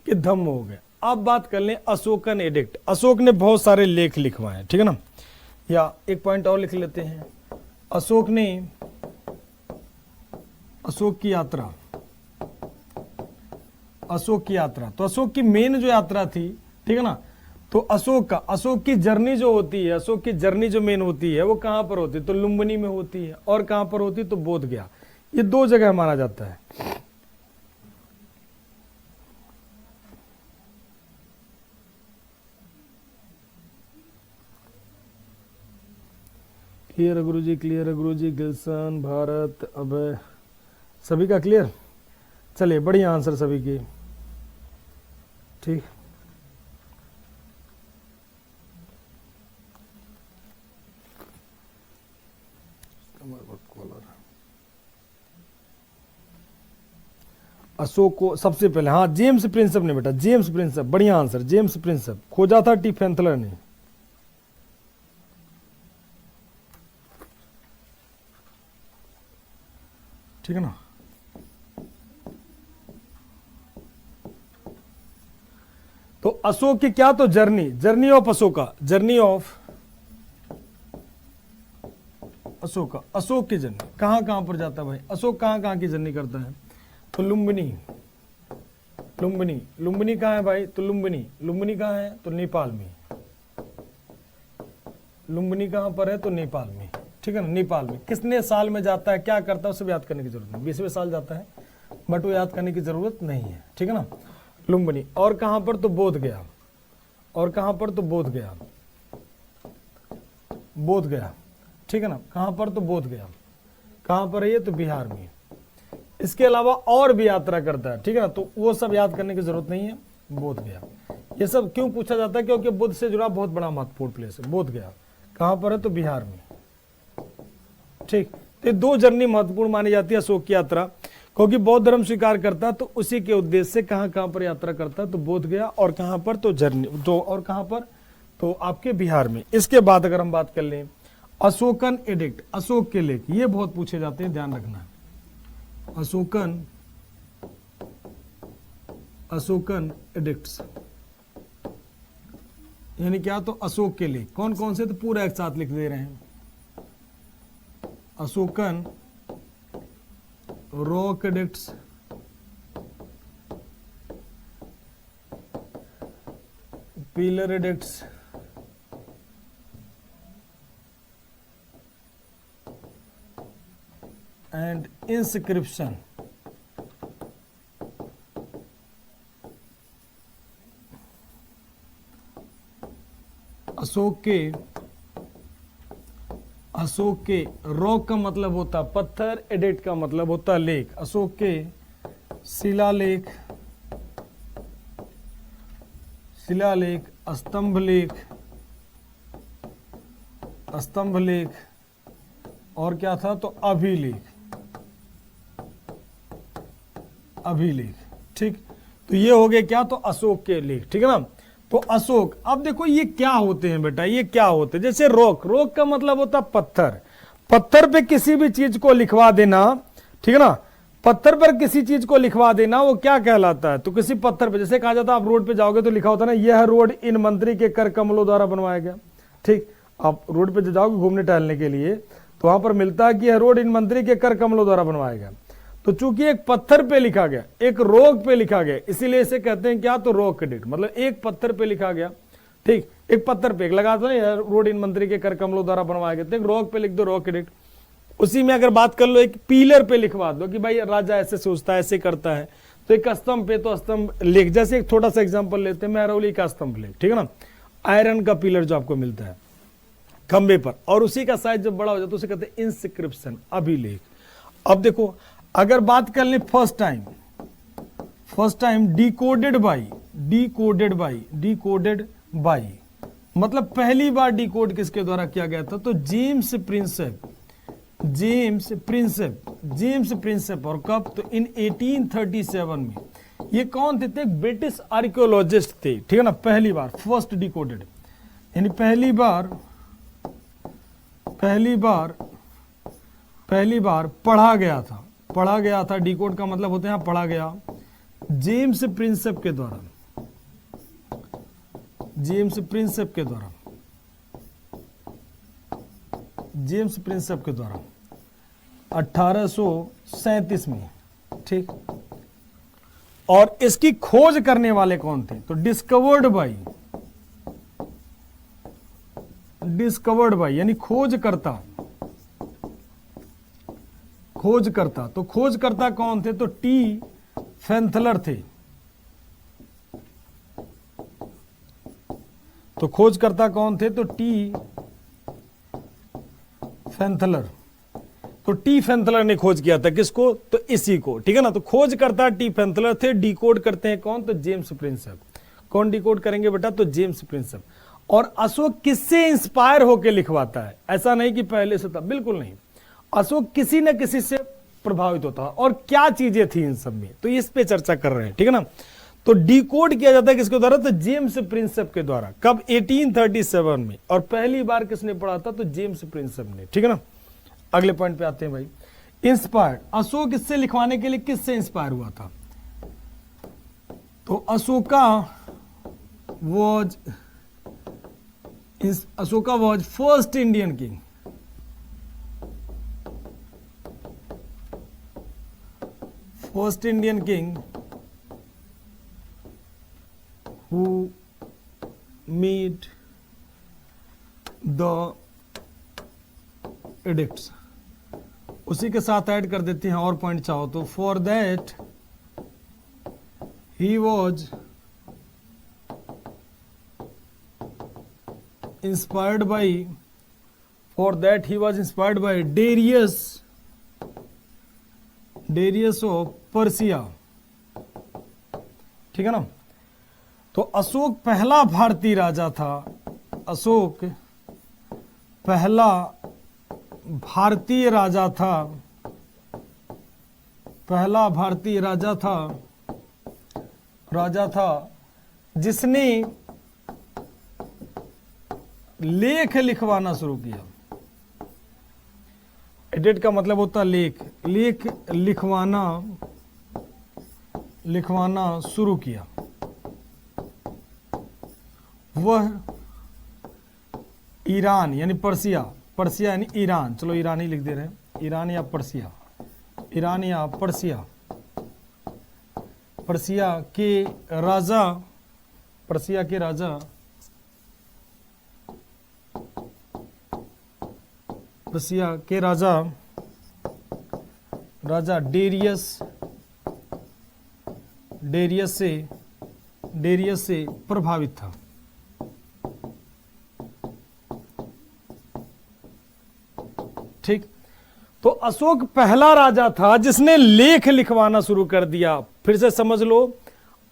कि धम्म हो गए। अब बात कर लें अशोकन एडिक्ट। अशोक ने बहुत सारे लेख लिखवाए, ठीक है ना। या एक पॉइंट और लिख लेते हैं, अशोक की यात्रा, अशोक की यात्रा। तो अशोक की मेन जो यात्रा थी, ठीक है ना, तो अशोक की जर्नी जो होती है, अशोक की जर्नी जो मेन होती है वो कहां पर होती है, तो लुम्बिनी में होती है। और कहां पर होती है, तो बोध गया। ये दो जगह माना जाता है। क्लियर है गुरुजी, क्लियर है गुरुजी। गिल्सन, भारत, अभय, सभी का क्लियर। चलिए, बढ़िया आंसर सभी की। ठीक, अशोक को सबसे पहले, हाँ, जेम्स प्रिंसप ने, बेटा जेम्स प्रिंसप, बढ़िया आंसर। जेम्स प्रिंसप खोजा था टी फेंथलर ने। ठीक है ना। तो अशोक की क्या, तो journey of Ashoka, journey of Ashoka, Ashok की जर्नी कहां कहां पर जाता है भाई, अशोक कहां कहां की जर्नी करता है, तो लुम्बिनी कहां है भाई, तो लुम्बिनी कहां है, तो नेपाल में। लुम्बिनी कहां पर है, तो नेपाल में। ठीक है ना, नेपाल में। कितने साल में जाता है, क्या करता है, उसे याद करने की जरूरत नहीं। 20वें साल जाता है, बट वो याद करने की जरूरत नहीं है। ठीक है ना, लुम्बिनी। और कहां पर, तो बोध गया। और कहां पर, तो बोध गया, बोध गया। ठीक है ना, कहां पर, तो बोध गया। कहां पर है ये, तो बिहार में। इसके अलावा और भी यात्रा करता है। ठीक है ना, तो वो सब याद करने की जरूरत नहीं है। बोध गया, ये सब क्यों पूछा जाता है, क्योंकि बुद्ध से जुड़ा बहुत बड़ा महत्वपूर्ण प्लेस है बोध गया। कहां पर है, तो बिहार में। ठीक, तो दो जर्नी महत्वपूर्ण मानी जाती है अशोक की यात्रा, क्योंकि बौद्ध धर्म स्वीकार करता है, तो उसी के उद्देश्य से कहां कहां पर यात्रा करता है, तो बोध गया। और कहां पर, तो जर्नी, तो और कहां पर, तो आपके बिहार में। इसके बाद अगर हम बात कर लें अशोकन एडिक्ट, अशोक के लेख, ये बहुत पूछे जाते हैं, ध्यान रखना है। अशोकन एडिक्ट्स यानी क्या, तो अशोक के लेख कौन कौन से, तो पूरा एक साथ लिख दे रहे हैं। Ashokan rock addicts, pillar addicts, and inscription. Ashok के रॉक का मतलब होता पत्थर, एडिक्ट का मतलब होता लेख। अशोक के शिलालेख, स्तंभ लेख, स्तंभ लेख, और क्या था तो अभिलेख, अभिलेख। ठीक, तो ये हो गए क्या तो अशोक के लेख, ठीक है ना। तो अशोक, अब देखो ये क्या होते हैं बेटा, ये क्या होते हैं, जैसे रोक, रोक का मतलब होता है पत्थर, पत्थर पे किसी भी चीज को लिखवा देना, ठीक है ना, पत्थर पर किसी चीज को लिखवा देना वो क्या कहलाता है, तो किसी पत्थर पे, जैसे कहा जाता है आप रोड पे जाओगे तो लिखा होता है ना, यह रोड इन मंत्री के कर कमलों द्वारा बनवाया गया। ठीक, आप रोड पे जाओगे घूमने टहलने के लिए तो वहां पर मिलता है कि यह रोड इन मंत्री के कर कमलों द्वारा बनवाया गया। तो चूंकि एक पत्थर पे लिखा गया, एक रोक पे लिखा गया, इसीलिए इसे कहते हैं क्या तो रोक एडिक्ट, मतलब एक पत्थर पे लिखा गया। ठीक, एक पत्थर पे एक लगा दो ना, रोड इन मंत्री के कर कमलों द्वारा बनवाया गया, तो एक रोक पे लिख दो रोक एडिक्ट। उसी में अगर बात कर लो एक पीलर पे लिखवा दो कि भाई राजा ऐसे सोचता है, ऐसे करता है, तो एक स्तंभ पे तो स्तंभ लेख, जैसे एक थोड़ा सा एग्जांपल लेते हैं महरौली का स्तंभ लेख, ठीक है ना, आयरन का पीलर जो आपको मिलता है खंबे पर, और उसी का साइज जब बड़ा हो जाता है तो उसे कहते हैं इंस्क्रिप्शन, अभिलेख। अब देखो अगर बात कर ले first time decoded by, decoded by, decoded by मतलब पहली बार डिकोड किसके द्वारा किया गया था, तो James Prinsep, James Prinsep, James Prinsep, और कब तो इन 1837 में। ये कौन थे, एक ब्रिटिश आर्कियोलॉजिस्ट थे, ठीक है ना, पहली बार फर्स्ट डिकोडेड, यानी पहली बार पढ़ा गया था, पढ़ा गया था, डिकोड का मतलब होता है पढ़ा गया, जेम्स प्रिंसेप के द्वारा, जेम्स प्रिंसेप के द्वारा, जेम्स प्रिंसेप के द्वारा 1837 में। ठीक, और इसकी खोज करने वाले कौन थे, तो डिस्कवर्ड बाई, डिस्कवर्ड बाई यानी खोजकर्ता, खोजकर्ता, तो खोजकर्ता कौन थे, तो टी फेंथलर थे, तो खोजकर्ता कौन थे, तो टी फेंथलर, तो टी फेंथलर ने खोज किया था किसको, तो इसी को, ठीक है ना। तो खोजकर्ता टी फेंथलर थे, डिकोड करते हैं कौन, तो जेम्स प्रिंसेप। कौन डिकोड करेंगे बेटा, तो जेम्स प्रिंसेप। और अशोक किससे इंस्पायर होकर लिखवाता है, ऐसा नहीं कि पहले से था, बिल्कुल नहीं, अशोक किसी न किसी से प्रभावित होता है, और क्या चीजें थी इन सब में, तो इस पे चर्चा कर रहे हैं, ठीक है ना। तो डिकोड किया जाता है किसके द्वारा, तो जेम्स प्रिंसेप के द्वारा, कब 1837 में, और पहली बार किसने पढ़ा था, तो जेम्स प्रिंसेप ने, ठीक है ना। अगले पॉइंट पे आते हैं भाई, इंस्पायर्ड, अशोक इससे लिखवाने के लिए किससे इंस्पायर हुआ था, तो Ashoka was first Indian king, first Indian king who made the edicts। उसी के साथ ऐड कर देते हैं और पॉइंट चाहो तो, for that he was inspired by, for that he was inspired by Darius of Persia, ठीक है ना। तो अशोक पहला भारतीय राजा था, अशोक पहला भारतीय राजा था, पहला भारतीय राजा था जिसने लेख लिखवाना शुरू किया। एडिट का मतलब होता लेख, लेख लिखवाना शुरू किया। वह ईरान यानी पर्सिया, पर्सिया यानी ईरान, चलो ईरान ही लिख दे रहे हैं, ईरान या पर्सिया, ईरान या पर्सिया, पर्सिया के राजा, पर्सिया के राजा, पर्सिया के राजा, राजा डेरियस से प्रभावित था। ठीक, तो अशोक पहला राजा था जिसने लेख लिखवाना शुरू कर दिया। फिर से समझ लो,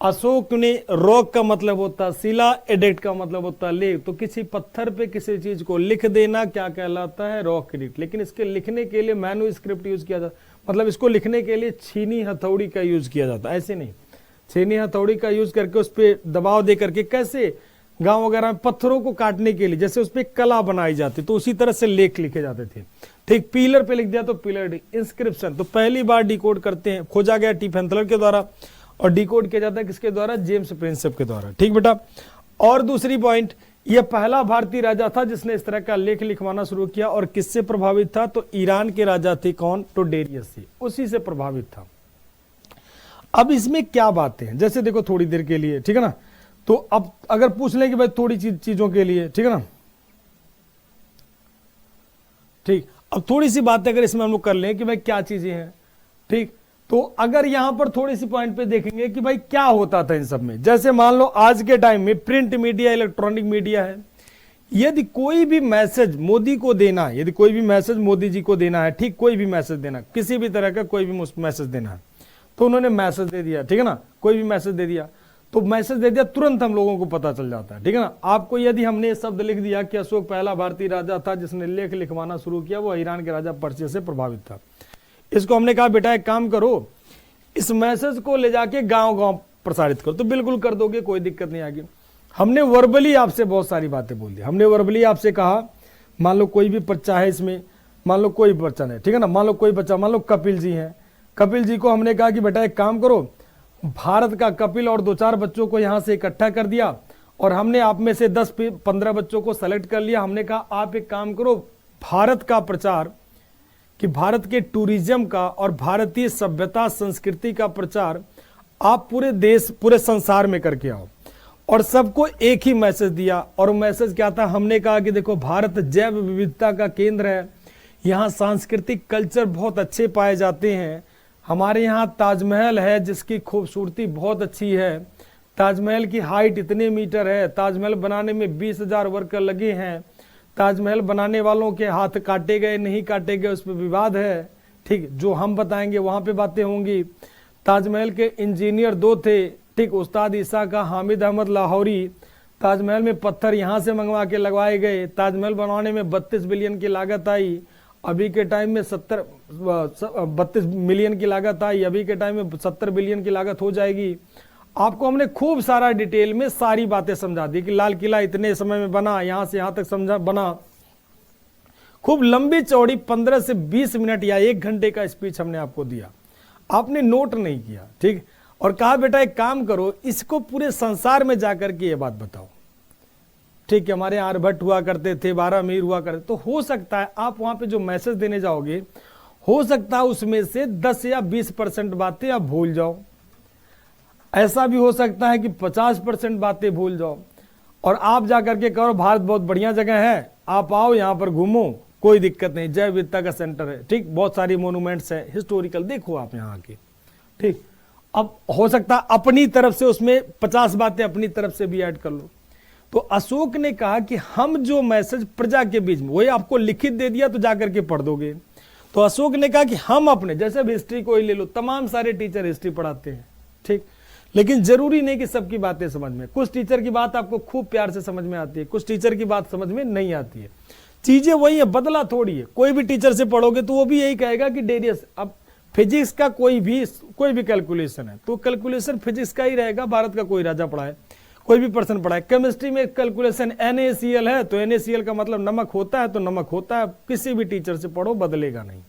अशोक ने, रॉक का मतलब होता है शिला, एडिक्ट का मतलब होता है लेख। तो किसी पत्थर पे किसी चीज को लिख देना क्या कहलाता है? Rock edict. लेकिन इसके लिखने के लिए मैन्युस्क्रिप्ट यूज किया जाता, मतलब इसको लिखने के लिए छीनी हथौड़ी का यूज किया जाता है, ऐसे नहीं, छीनी हथौड़ी का यूज करके उस पर दबाव दे करके, कैसे गांव वगैरह में पत्थरों को काटने के लिए जैसे उस पर कला बनाई जाती, तो उसी तरह से लेख लिखे जाते थे। ठीक, पीलर पे लिख दिया तो पीलर इंस्क्रिप्शन। तो पहली बार डिकोड करते हैं, खोजा गया टी फैंथलर के द्वारा, और डिकोड किया जाता है किसके द्वारा? जेम्स प्रिंसेप के द्वारा। ठीक बेटा। और दूसरी पॉइंट, यह पहला भारतीय राजा था जिसने इस तरह का लेख लिखवाना शुरू किया। और किससे प्रभावित था? तो ईरान के राजा थे, कौन? टोडेरियस से, उसी से प्रभावित था। अब इसमें क्या बातें हैं, जैसे देखो थोड़ी देर के लिए, ठीक है ना, तो अब अगर पूछ लें कि भाई थोड़ी चीजों के लिए, ठीक है ना, ठीक, अब थोड़ी सी बातें अगर इसमें हम लोग कर लें कि भाई क्या चीजें हैं, ठीक, तो अगर यहां पर थोड़ी सी पॉइंट पे देखेंगे कि भाई क्या होता था इन सब में, जैसे मान लो आज के टाइम में प्रिंट मीडिया, इलेक्ट्रॉनिक मीडिया है, यदि कोई भी मैसेज मोदी को देना है, यदि कोई भी मैसेज मोदी जी को देना है, ठीक, कोई भी मैसेज देना, किसी भी तरह का कोई भी मैसेज देना है, तो उन्होंने मैसेज दे दिया, ठीक है ना, कोई भी मैसेज दे दिया, तो मैसेज दे दिया, तुरंत हम लोगों को पता चल जाता है, ठीक है ना। आपको यदि हमने शब्द लिख दिया कि अशोक पहला भारतीय राजा था जिसने लेख लिखवाना शुरू किया, वो ईरान के राजा पर्शिया से प्रभावित था, इसको हमने कहा बेटा एक काम करो, इस मैसेज को ले जाके गांव गांव प्रसारित करो, तो बिल्कुल कर दोगे, कोई दिक्कत नहीं आएगी। हमने वर्बली आपसे बहुत सारी बातें बोल दी, हमने वर्बली आपसे कहा, मान लो कोई भी बच्चा है इसमें, मान लो कोई बच्चा नहीं, ठीक है ना, मान लो कोई बच्चा, मान लो कपिल जी हैं, कपिल जी को हमने कहा कि बेटा एक काम करो, भारत का कपिल और 2-4 बच्चों को यहां से इकट्ठा कर दिया, और हमने आप में से 10-15 बच्चों को सेलेक्ट कर लिया, हमने कहा आप एक काम करो, भारत का प्रचार, कि भारत के टूरिज्म का और भारतीय सभ्यता संस्कृति का प्रचार आप पूरे देश, पूरे संसार में करके आओ। और सबको एक ही मैसेज दिया, और मैसेज क्या था? हमने कहा कि देखो भारत जैव विविधता का केंद्र है, यहाँ सांस्कृतिक कल्चर बहुत अच्छे पाए जाते हैं, हमारे यहाँ ताजमहल है जिसकी खूबसूरती बहुत अच्छी है, ताजमहल की हाइट इतने मीटर है, ताजमहल बनाने में 20,000 वर्कर लगे हैं, ताजमहल बनाने वालों के हाथ काटे गए नहीं काटे गए उस पर विवाद है, ठीक, जो हम बताएंगे वहां पे बातें होंगी। ताजमहल के इंजीनियर 2 थे, ठीक, उस्ताद ईसा का, हामिद अहमद लाहौरी, ताजमहल में पत्थर यहाँ से मंगवा के लगवाए गए, ताजमहल बनवाने में 32 बिलियन की लागत आई, अभी के टाइम में 32 मिलियन की लागत आई, अभी के टाइम में 70 बिलियन की लागत हो जाएगी। आपको हमने खूब सारा डिटेल में सारी बातें समझा दी कि लाल किला इतने समय में बना, यहां से यहां तक समझा बना, खूब लंबी चौड़ी 15 से 20 मिनट या 1 घंटे का स्पीच हमने आपको दिया, आपने नोट नहीं किया, ठीक, और कहा बेटा एक काम करो, इसको पूरे संसार में जाकर के ये बात बताओ, ठीक है, हमारे आर्यभट्ट हुआ करते थे, 12 मीर हुआ करते, तो हो सकता है आप वहां पे जो मैसेज देने जाओगे, हो सकता है उसमें से 10 या 20% बातें आप भूल जाओ, ऐसा भी हो सकता है कि 50% बातें भूल जाओ, और आप जाकर के कहो भारत बहुत बढ़िया जगह है, आप आओ यहाँ पर घूमो, कोई दिक्कत नहीं, जैव विविधता का सेंटर है, ठीक, बहुत सारी मोन्यूमेंट्स है, हिस्टोरिकल, देखो आप यहाँ आके, ठीक। अब हो सकता है अपनी तरफ से उसमें 50 बातें अपनी तरफ से भी ऐड कर लो। तो अशोक ने कहा कि हम जो मैसेज प्रजा के बीच में, वही आपको लिखित दे दिया तो जाकर के पढ़ दोगे, तो अशोक ने कहा कि हम अपने, जैसे अब हिस्ट्री को ही ले लो, तमाम सारे टीचर हिस्ट्री पढ़ाते हैं, ठीक, लेकिन जरूरी नहीं कि सबकी बातें समझ में, कुछ टीचर की बात आपको खूब प्यार से समझ में आती है, कुछ टीचर की बात समझ में नहीं आती है, चीजें वही है, बदला थोड़ी है। कोई भी टीचर से पढ़ोगे तो वो भी यही कहेगा कि डेरियस, अब फिजिक्स का कोई भी कैलकुलेशन है तो कैलकुलेशन फिजिक्स का ही रहेगा, भारत का कोई राजा पढ़ाए, कोई भी पर्सन पढ़ाए। केमिस्ट्री में कैलकुलेशन NaCl है तो NaCl का मतलब नमक होता है तो नमक होता है, किसी भी टीचर से पढ़ो बदलेगा नहीं।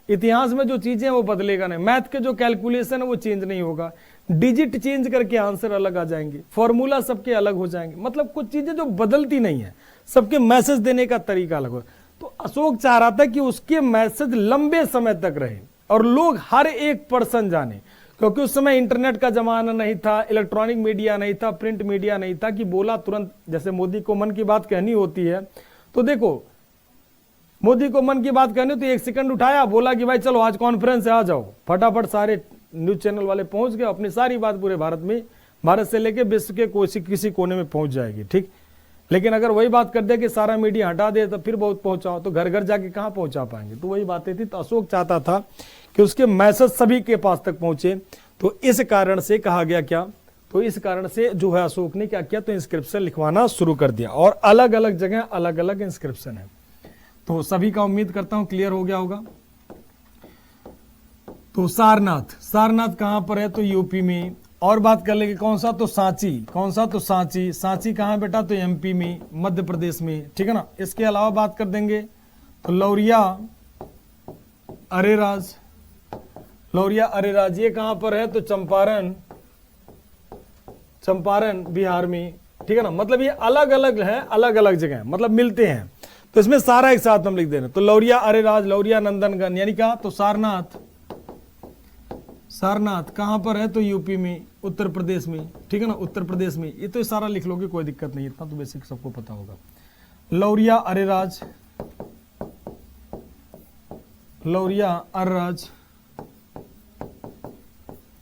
इतिहास में जो चीजें हैं वो बदलेगा नहीं, मैथ के जो कैलकुलेशन है वो चेंज नहीं होगा, डिजिट चेंज करके आंसर अलग आ जाएंगे, फॉर्मूला सबके अलग हो जाएंगे, मतलब कुछ चीजें जो बदलती नहीं है, सबके मैसेज देने का तरीका अलग हो। तो अशोक चाह रहा था कि उसके मैसेज लंबे समय तक रहे और लोग हर एक पर्सन जाने, क्योंकि उस समय इंटरनेट का जमाना नहीं था, इलेक्ट्रॉनिक मीडिया नहीं था, प्रिंट मीडिया नहीं था कि बोला तुरंत, जैसे मोदी को मन की बात कहनी होती है तो देखो मोदी को मन की बात कहनी तो 1 सेकंड उठाया, बोला कि भाई चलो आज कॉन्फ्रेंस है आ जाओ, फटाफट सारे न्यूज चैनल वाले पहुंच गए, अपनी सारी बात पूरे भारत में, भारत से लेके विश्व के किसी कोने में पहुंच जाएगी, ठीक। लेकिन अगर वही बात कर दे कि सारा मीडिया हटा दे तो फिर बहुत पहुंचाओ, तो घर घर जाके कहां पहुंचा पाएंगे, तो वही बातें थी। तो अशोक चाहता था कि उसके मैसेज सभी के पास तक पहुंचे, तो इस कारण से कहा गया क्या, तो इस कारण से जो है अशोक ने क्या किया, तो इंस्क्रिप्शन लिखवाना शुरू कर दिया और अलग अलग जगह अलग अलग इंस्क्रिप्शन है। तो सभी का उम्मीद करता हूं क्लियर हो गया होगा। तो सारनाथ, सारनाथ कहां पर है, तो यूपी में। और बात कर लेंगे कौन सा, तो सांची, कौन सा, तो सांची, सांची कहां है बेटा, तो एमपी में, मध्य प्रदेश में, ठीक है ना। इसके अलावा बात कर देंगे तो लौरिया अरेराज, लौरिया अरेराज ये कहां पर है, तो चंपारण, चंपारण बिहार में, ठीक है ना। मतलब ये अलग अलग है, अलग अलग जगह मतलब मिलते हैं, तो इसमें सारा एक साथ हम लिख दे रहे हैं। तो लौरिया अरेराज, लौरिया नंदनगन, यानी कहा तो सारनाथ, सारनाथ कहां पर है, तो यूपी में, उत्तर प्रदेश में, ठीक है ना, उत्तर प्रदेश में। ये तो सारा लिख लोगे, कोई दिक्कत नहीं, इतना तो बेसिक सबको पता होगा। लौरिया अरेराज, लौरिया अरेराज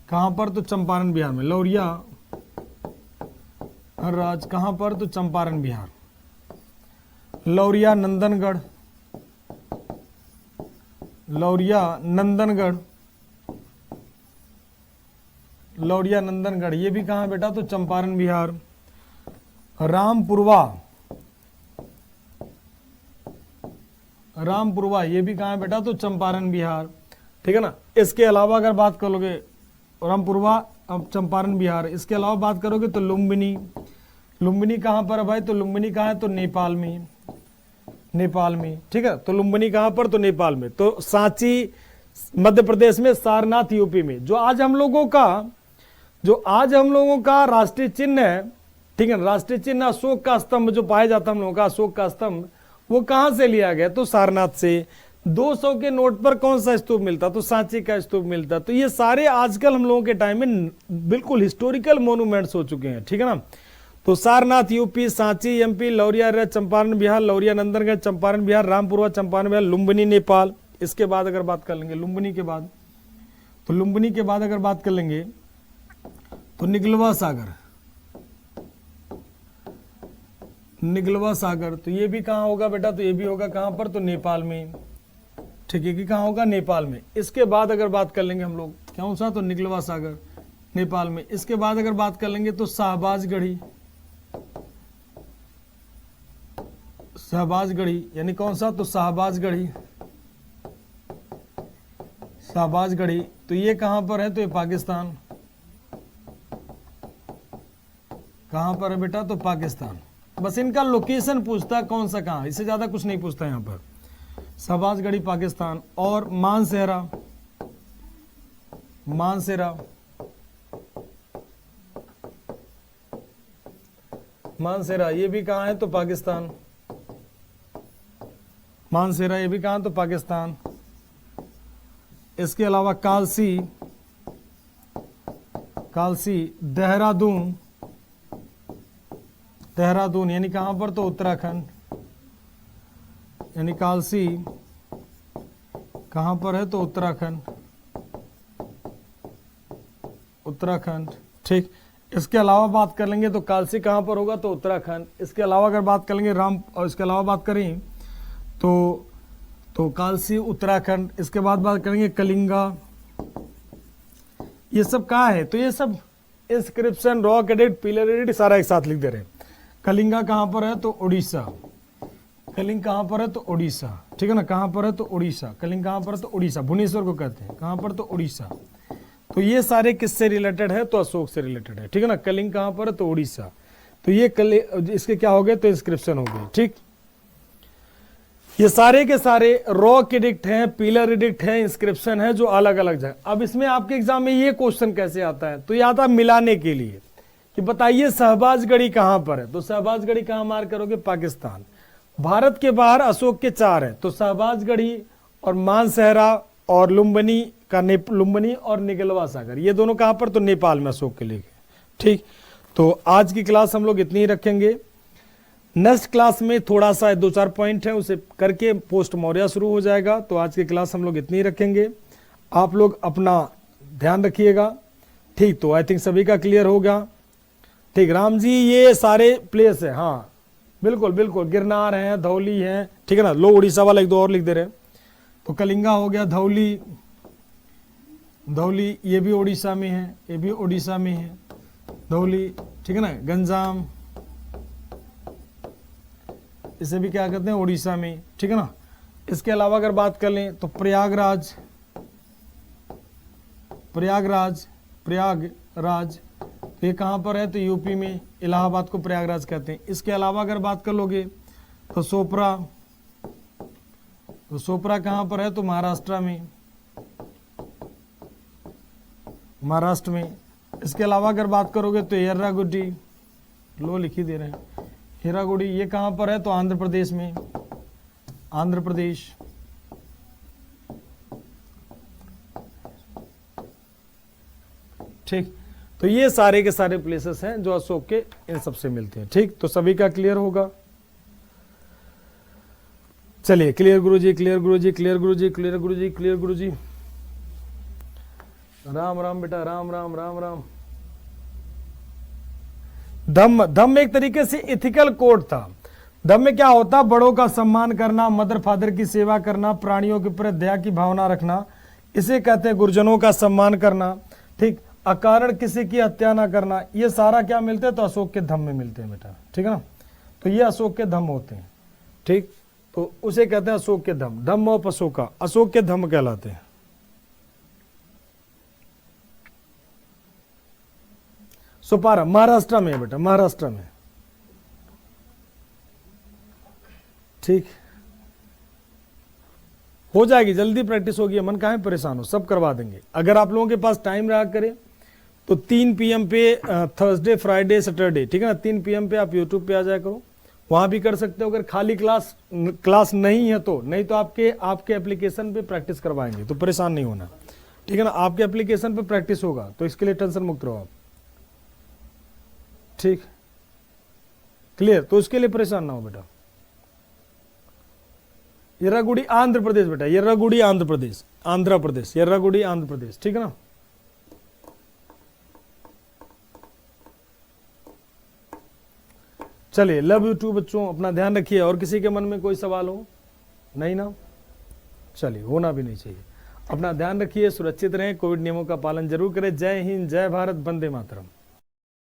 कहां पर, तो चंपारण बिहार में। लौरिया अरेराज कहां पर, तो चंपारण बिहार। लौरिया नंदनगढ़, लौरिया नंदनगढ़, लौरिया नंदनगढ़ ये भी कहां बेटा, तो चंपारण बिहार। रामपुरवा, रामपुरवा ये भी कहां है बेटा, तो चंपारण बिहार, ठीक है ना। इसके अलावा अगर बात करोगे रामपुरवा अब चंपारण बिहार, इसके अलावा बात करोगे तो लुम्बिनी, लुम्बिनी कहां पर है भाई, तो लुम्बिनी कहां है, तो नेपाल में, नेपाल में, ठीक है। तो लुम्बिनी कहां पर, तो नेपाल में। तो सांची मध्य प्रदेश में, सारनाथ यूपी में। जो आज हम लोगों का राष्ट्रीय चिन्ह है, ठीक है, राष्ट्रीय चिन्ह अशोक का स्तंभ जो पाया जाता है हम लोगों का, अशोक का स्तंभ, वो कहां से लिया गया, तो सारनाथ से। 200 के नोट पर कौन सा स्तूप मिलता, तो सांची का स्तूप मिलता। तो ये सारे आजकल हम लोगों के टाइम में बिल्कुल हिस्टोरिकल मोन्यूमेंट्स हो चुके हैं, ठीक है ना। तो सारनाथ यूपी, सांची एमपी, लौरिया चंपारण बिहार, लौरिया नंदनगढ़ चंपारण बिहार, रामपुरवा चंपारण बिहार, लुम्बिनी नेपाल। इसके बाद अगर बात कर लेंगे लुम्बिनी के बाद, तो लुम्बिनी के बाद अगर बात कर लेंगे तो निगलवा सागर, निगलवा सागर, तो ये भी कहां होगा बेटा, तो ये भी होगा कहां पर, तो नेपाल में, ठीक है कि कहां होगा, नेपाल में। इसके बाद अगर बात कर लेंगे हम लोग कौन सा, तो निगलवा सागर नेपाल में। इसके बाद अगर बात कर लेंगे तो शाहबाजगढ़ी, शाहबाजगढ़ी यानी कौन सा, तो शाहबाजगढ़ी, शाहबाजगढ़ी, तो ये कहां पर है, तो ये पाकिस्तान, कहां पर है बेटा, तो पाकिस्तान। बस इनका लोकेशन पूछता कौन सा कहां, इससे ज्यादा कुछ नहीं पूछता यहां पर। शाहबाजगढ़ी पाकिस्तान। और मानसेरा, मानसेरा, मानसेरा ये भी कहां है, तो पाकिस्तान, मानसेरा ये भी कहां, तो पाकिस्तान। इसके अलावा कालसी, कालसी देहरादून, देहरादून यानी कहां पर, तो उत्तराखंड, यानी कालसी कहां पर है, तो उत्तराखंड, उत्तराखंड, ठीक। इसके अलावा बात कर लेंगे तो कालसी कहां पर होगा, तो उत्तराखंड। इसके अलावा अगर बात कर लेंगे राम, और इसके अलावा बात करें तो कालसी उत्तराखंड। इसके बाद बात करेंगे कलिंगा, ये सब कहाँ है, तो ये सब inscription, rock edit, pillar edit सारा एक साथ लिख दे रहे हैं। कलिंगा कहां पर है, तो उड़ीसा, कलिंग कहां पर है, तो उड़ीसा, ठीक है ना, कहां पर है, तो उड़ीसा। कलिंग कहां पर है, तो उड़ीसा, भुवनेश्वर को कहते हैं, कहां पर, तो उड़ीसा। तो ये सारे किससे रिलेटेड है, तो अशोक से रिलेटेड है, ठीक है ना। कलिंग कहां पर है, तो उड़ीसा। तो ये इसके क्या हो गए, तो इंस्क्रिप्शन हो गए, ठीक। ये सारे के सारे रॉक एडिक्ट हैं, पिलर एडिक्ट है, इंस्क्रिप्शन है, जो अलग अलग जगह। अब इसमें आपके एग्जाम में ये क्वेश्चन कैसे आता है, तो ये आता है मिलाने के लिए कि बताइए शाहबाजगढ़ी कहां पर है, तो शाहबाजगढ़ी कहां मार्क करोगे, पाकिस्तान। भारत के बाहर अशोक के 4 है, तो शाहबाजगढ़ी और मानसेहरा और लुम्बिनी का, लुम्बिनी और निगलवा सागर, ये दोनों कहां पर, तो नेपाल में अशोक के लिए, ठीक। तो आज की क्लास हम लोग इतनी ही रखेंगे। नेक्स्ट क्लास में थोड़ा सा 2-4 पॉइंट है, उसे करके पोस्ट मौर्य शुरू हो जाएगा। तो आज की क्लास हम लोग इतनी ही रखेंगे। आप लोग अपना ध्यान रखिएगा, ठीक। तो आई थिंक सभी का क्लियर होगा, ठीक। राम जी ये सारे प्लेस है, हाँ बिल्कुल बिल्कुल, गिरनार है, धौली है, ठीक है ना। लो उड़ीसा वाला 1-2 और लिख दे रहे हैं। तो कलिंगा हो गया, धौली, धौली ये भी उड़ीसा में है, ये भी उड़ीसा में है धौली, ठीक है ना। गंजाम इसे भी क्या कहते हैं, उड़ीसा में, ठीक है ना। इसके अलावा अगर बात कर लें तो प्रयागराज, प्रयागराज ये कहाँ पर है, तो यूपी में, इलाहाबाद को प्रयागराज कहते हैं। इसके अलावा अगर बात कर लोगे तो सोपरा, तो सोपरा कहाँ पर है, तो महाराष्ट्र में, महाराष्ट्र में। इसके अलावा अगर बात करोगे तो येर्रागुडी, लो लिख ही दे रहे हैं, येर्रागुडी ये कहाँ पर है, तो आंध्र प्रदेश में, आंध्र प्रदेश। ठीक, तो ये सारे के सारे प्लेसेस हैं जो अशोक के इन सबसे मिलते हैं। ठीक, तो सभी का क्लियर होगा। चलिए, क्लियर गुरुजी, क्लियर गुरुजी, क्लियर गुरुजी, क्लियर गुरुजी, क्लियर गुरुजी। राम राम बेटा, राम राम राम राम। धम्म एक तरीके से इथिकल कोड था। धम्म में क्या होता, बड़ों का सम्मान करना, मदर फादर की सेवा करना, प्राणियों के प्रति दया की भावना रखना, इसे कहते हैं गुरुजनों का सम्मान करना। ठीक, अकारण किसी की हत्या ना करना, ये सारा क्या मिलते हैं, तो अशोक के धम्म में मिलते हैं बेटा, ठीक है ना। तो ये अशोक के धम्म होते हैं। ठीक, तो उसे कहते हैं अशोक के धम्म। धम्म ऑफ अशोका, अशोक के धम्म कहलाते हैं। सोपारा महाराष्ट्र में है बेटा, महाराष्ट्र में। ठीक, हो जाएगी, जल्दी प्रैक्टिस होगी, मन काहे परेशान हो, सब करवा देंगे। अगर आप लोगों के पास टाइम रहा करे तो 3 PM पे थर्सडे फ्राइडे सैटरडे, ठीक है ना, 3 PM पे आप यूट्यूब पे आ जाया करो, वहां भी कर सकते हो। अगर खाली क्लास नहीं है तो, नहीं तो आपके एप्लीकेशन पे प्रैक्टिस करवाएंगे, तो परेशान नहीं होना, ठीक है ना। आपके एप्लीकेशन पे प्रैक्टिस होगा, तो इसके लिए टेंशन मुक्त रहो आप। ठीक, क्लियर, तो उसके लिए परेशान ना हो बेटा। येर्रागुडी आंध्र प्रदेश बेटा, येर्रागुडी आंध्र प्रदेश, आंध्र प्रदेश, येर्रागुडी आंध्र प्रदेश, ठीक है ना। चलिए, लव यू टू बच्चों, अपना ध्यान रखिए। और किसी के मन में कोई सवाल हो, नहीं ना, चलिए, होना भी नहीं चाहिए। अपना ध्यान रखिए, सुरक्षित रहें, कोविड नियमों का पालन जरूर करें। जय हिंद, जय भारत, वंदे मातरम।